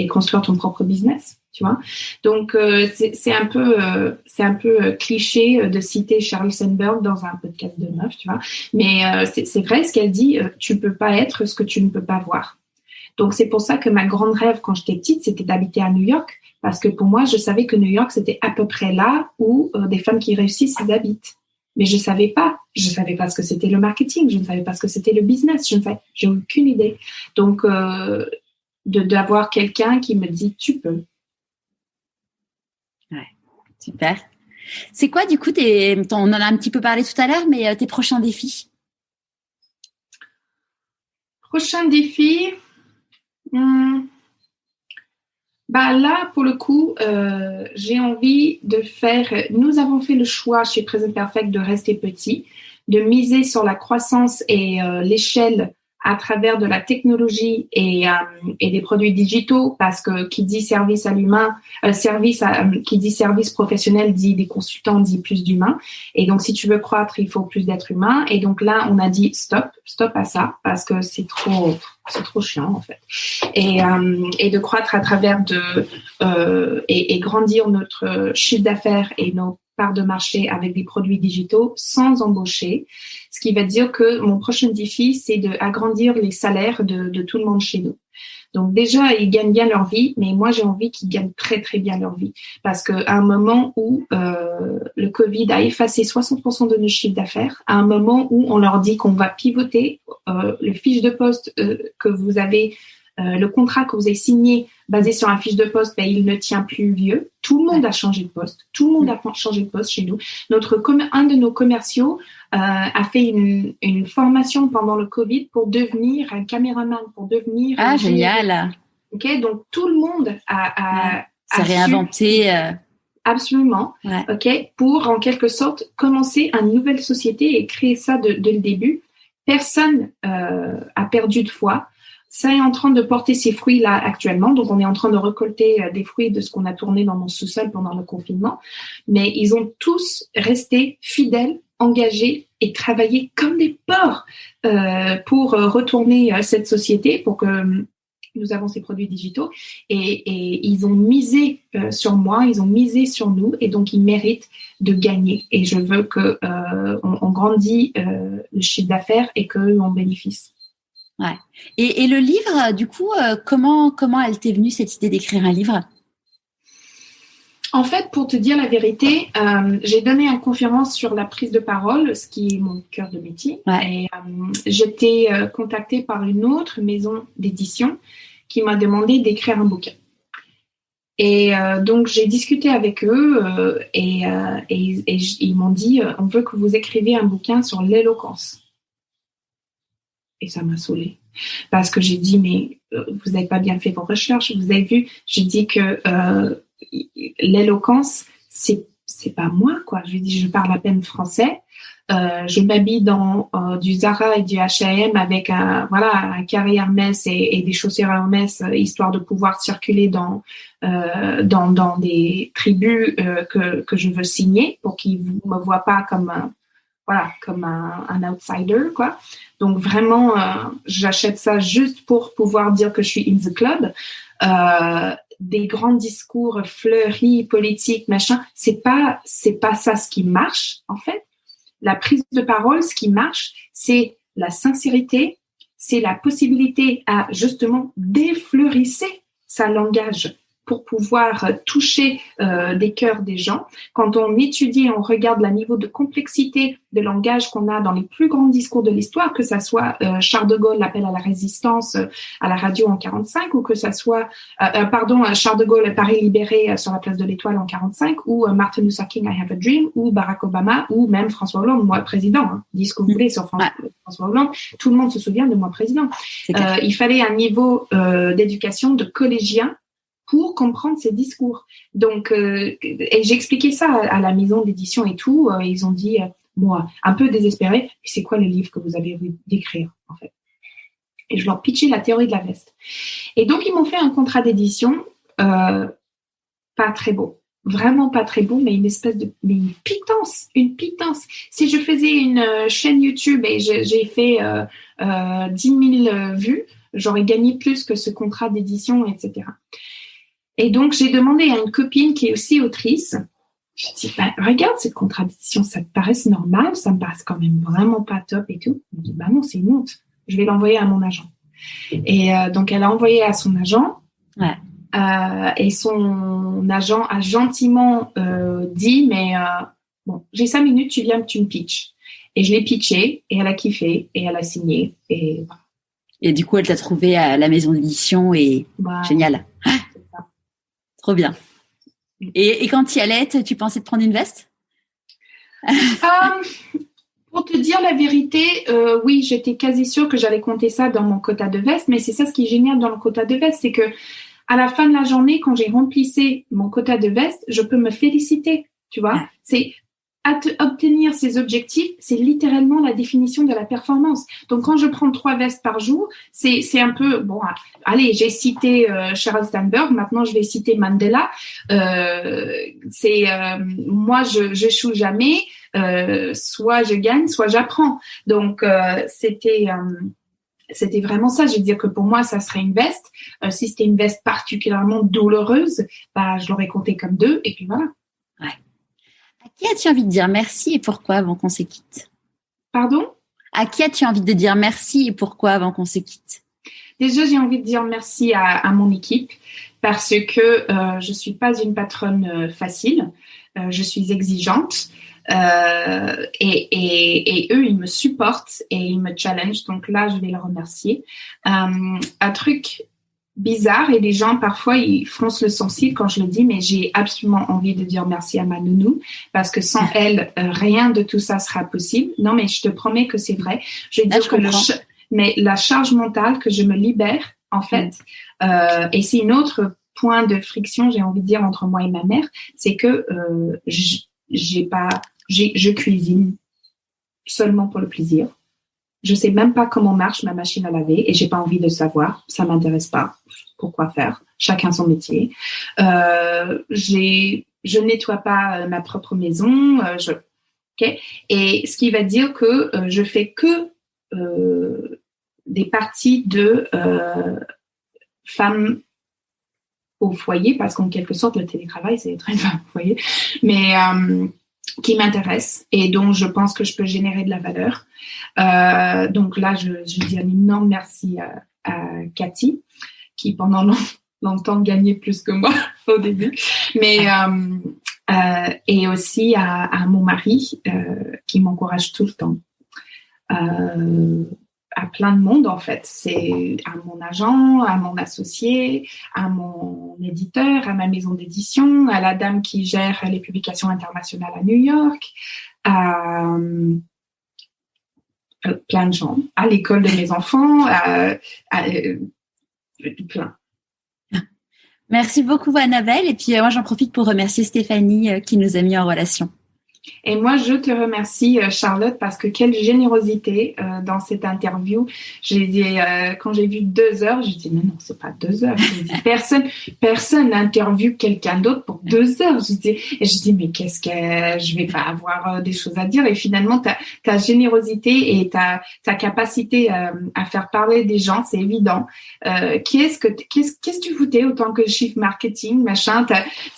construire ton propre business, tu vois. Donc, c'est un peu cliché de citer Sheryl Sandberg dans un podcast de meuf, tu vois. Mais c'est vrai ce qu'elle dit, tu peux pas être ce que tu ne peux pas voir. Donc, c'est pour ça que ma grande rêve quand j'étais petite, c'était d'habiter à New York. Parce que pour moi, je savais que New York, c'était à peu près là où des femmes qui réussissent, elles habitent. Mais je savais pas. Je savais pas ce que c'était le marketing. Je ne savais pas ce que c'était le business. J'ai aucune idée. Donc, d'avoir quelqu'un qui me dit, tu peux. Ouais, super. C'est quoi, du coup, on en a un petit peu parlé tout à l'heure, mais tes prochains défis? Prochain défi, bah là, pour le coup, j'ai envie de faire... Nous avons fait le choix chez Present Perfect de rester petit, de miser sur la croissance et l'échelle à travers de la technologie et des produits digitaux, parce que qui dit service à l'humain, qui dit service professionnel dit des consultants, dit plus d'humains. Et donc, si tu veux croître, il faut plus d'êtres humains. Et donc là, on a dit stop à ça, parce que c'est trop chiant en fait. Et de croître à travers et grandir notre chiffre d'affaires et nos parts de marché avec des produits digitaux sans embaucher. Ce qui va dire que mon prochain défi, c'est d'agrandir les salaires de tout le monde chez nous. Donc déjà, ils gagnent bien leur vie, mais moi, j'ai envie qu'ils gagnent très, très bien leur vie. Parce qu'à un moment où le Covid a effacé 60% de nos chiffres d'affaires, à un moment où on leur dit qu'on va pivoter le fiche de poste que vous avez, le contrat que vous avez signé basé sur un fiche de poste, il ne tient plus lieu. Tout le monde a changé de poste. Tout le monde a changé de poste chez nous. Un de nos commerciaux a fait une formation pendant le Covid pour devenir un caméraman, pour devenir... Ah, génial. OK, donc tout le monde a réinventé. Absolument. Ouais. OK, pour en quelque sorte commencer une nouvelle société et créer ça dès le début. Personne a perdu de foi. Ça est en train de porter ses fruits là actuellement. Donc, on est en train de récolter des fruits de ce qu'on a tourné dans mon sous-sol pendant le confinement. Mais ils ont tous resté fidèles, engagés et travaillé comme des porcs pour retourner cette société, pour que nous avons ces produits digitaux. Et ils ont misé sur moi, ils ont misé sur nous. Et donc, ils méritent de gagner. Et je veux que on grandit le chiffre d'affaires et qu'eux en bénéficient. Ouais. Et le livre, du coup, comment elle t'est venue cette idée d'écrire un livre? En fait, pour te dire la vérité, j'ai donné une conférence sur la prise de parole, ce qui est mon cœur de métier. Ouais. Et j'étais contactée par une autre maison d'édition qui m'a demandé d'écrire un bouquin. Et donc, j'ai discuté avec eux et ils m'ont dit on veut que vous écriviez un bouquin sur l'éloquence. Et ça m'a saoulée. Parce que j'ai dit, mais vous n'avez pas bien fait vos recherches. Vous avez vu, j'ai dit que l'éloquence, c'est pas moi, quoi. Je dis, je parle à peine français. Je m'habille dans du Zara et du H&M avec un carré Hermès et des chaussures Hermès, histoire de pouvoir circuler dans des tribus que je veux signer pour qu'ils ne me voient pas comme un outsider, quoi. Donc vraiment, j'achète ça juste pour pouvoir dire que je suis in the club. Des grands discours fleuris, politiques, machin, c'est pas ça ce qui marche, en fait. La prise de parole, ce qui marche, c'est la sincérité, c'est la possibilité à justement défleurisser sa langage pour pouvoir toucher des cœurs des gens. Quand on étudie, on regarde le niveau de complexité de langage qu'on a dans les plus grands discours de l'histoire, que ça soit Charles de Gaulle, l'appel à la résistance à la radio en 45, ou que ça soit, Charles de Gaulle, Paris libéré sur la place de l'Étoile en 45, ou Martin Luther King, I Have a Dream, ou Barack Obama, ou même François Hollande, moi président. Dis ce que vous voulez sur François Hollande. Tout le monde se souvient de moi président. Il fallait un niveau d'éducation de collégien pour comprendre ces discours. Donc, et j'ai expliqué ça à la maison d'édition et tout. Ils ont dit, moi, un peu désespéré, c'est quoi le livre que vous avez envie d'écrire, en fait? Et je leur pitchais la théorie de la veste. Et donc, ils m'ont fait un contrat d'édition pas très beau. Vraiment pas très beau, mais une pitance. Si je faisais une chaîne YouTube et j'ai fait 10 000 vues, j'aurais gagné plus que ce contrat d'édition, etc. Et donc, j'ai demandé à une copine qui est aussi autrice, je dis, regarde cette contrat d'édition, ça te paraît normal, ça me paraît quand même vraiment pas top et tout. Elle me dit, non, c'est une honte. Je vais l'envoyer à mon agent. Et donc, elle a envoyé à son agent. Ouais. Et son agent a gentiment dit, mais bon, j'ai 5 minutes, tu viens, tu me pitches. Et je l'ai pitché, et elle a kiffé, et elle a signé. Et voilà. Et du coup, elle t'a trouvé à la maison d'édition et génial. Trop bien. Et quand tu y allais, tu pensais te prendre une veste? Pour te dire la vérité, oui, j'étais quasi sûre que j'allais compter ça dans mon quota de veste, mais c'est ça ce qui est génial dans le quota de veste, c'est que à la fin de la journée, quand j'ai remplissé mon quota de veste, je peux me féliciter, tu vois. C'est obtenir ces objectifs, c'est littéralement la définition de la performance. Donc, quand je prends 3 vestes par jour, c'est un peu, bon, allez, j'ai cité Sheryl Sandberg, maintenant je vais citer Mandela. Moi, je n'échoue jamais, soit je gagne, soit j'apprends. Donc, c'était vraiment ça. Je veux dire que pour moi, ça serait une veste. Si c'était une veste particulièrement douloureuse, je l'aurais compté comme 2, et puis voilà. Ouais. À qui as-tu envie de dire merci et pourquoi avant qu'on se quitte? Pardon? À qui as-tu envie de dire merci et pourquoi avant qu'on se quitte? Déjà, j'ai envie de dire merci à mon équipe parce que je suis pas une patronne facile. Je suis exigeante et eux, ils me supportent et ils me challengent. Donc là, je vais les remercier. Un truc bizarre et les gens parfois ils froncent le sourcil quand je le dis, mais j'ai absolument envie de dire merci à ma nounou parce que sans elle rien de tout ça sera possible. Non, mais je te promets que c'est vrai. Je veux dire que mais la charge mentale que je me libère en fait, et c'est une autre point de friction, j'ai envie de dire, entre moi et ma mère, c'est que je cuisine seulement pour le plaisir. Je sais même pas comment marche ma machine à laver et j'ai pas envie de savoir. Ça m'intéresse pas. Pourquoi faire? Chacun son métier. Je nettoie pas ma propre maison. Okay? Et ce qui va dire que je fais que des parties de femmes au foyer, parce qu'en quelque sorte le télétravail c'est être une femme au foyer, mais qui m'intéresse et dont je pense que je peux générer de la valeur. Donc là, je dis un énorme merci à Cathy, qui pendant longtemps gagnait plus que moi au début, mais et aussi à mon mari qui m'encourage tout le temps. À plein de monde en fait, c'est à mon agent, à mon associé, à mon éditeur, à ma maison d'édition, à la dame qui gère les publications internationales à New York, à plein de gens, à l'école de mes enfants, plein. Merci beaucoup Annabelle et puis moi j'en profite pour remercier Stéphanie qui nous a mis en relation. Et moi, je te remercie, Charlotte, parce que quelle générosité dans cette interview. J'ai dit, quand j'ai vu 2 heures, j'ai dit, mais non, c'est pas 2 heures. J'ai dit, personne n'interviewe quelqu'un d'autre pour 2 heures. Je dis, mais qu'est-ce que je vais pas avoir des choses à dire. Et finalement, ta générosité et ta capacité à faire parler des gens, c'est évident. Qu'est-ce que tu foutais autant que chief marketing, machin.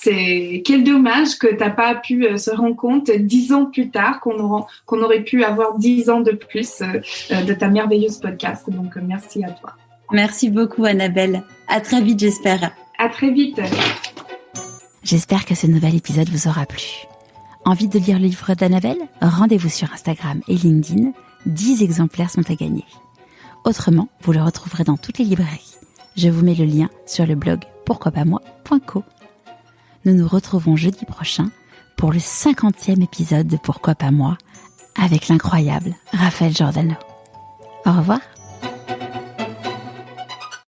Quel dommage que t'as pas pu se rendre compte 10 ans plus tard qu'on aurait pu avoir 10 ans de plus de ta merveilleuse podcast. Donc, merci à toi. Merci beaucoup, Annabelle. À très vite, j'espère. À très vite. J'espère que ce nouvel épisode vous aura plu. Envie de lire le livre d'Annabelle? Rendez-vous sur Instagram et LinkedIn. 10 exemplaires sont à gagner. Autrement, vous le retrouverez dans toutes les librairies. Je vous mets le lien sur le blog pourquoipasmoi.co. Nous nous retrouvons jeudi prochain pour le 50e épisode de Pourquoi pas moi avec l'incroyable Raphaël Giordano. Au revoir.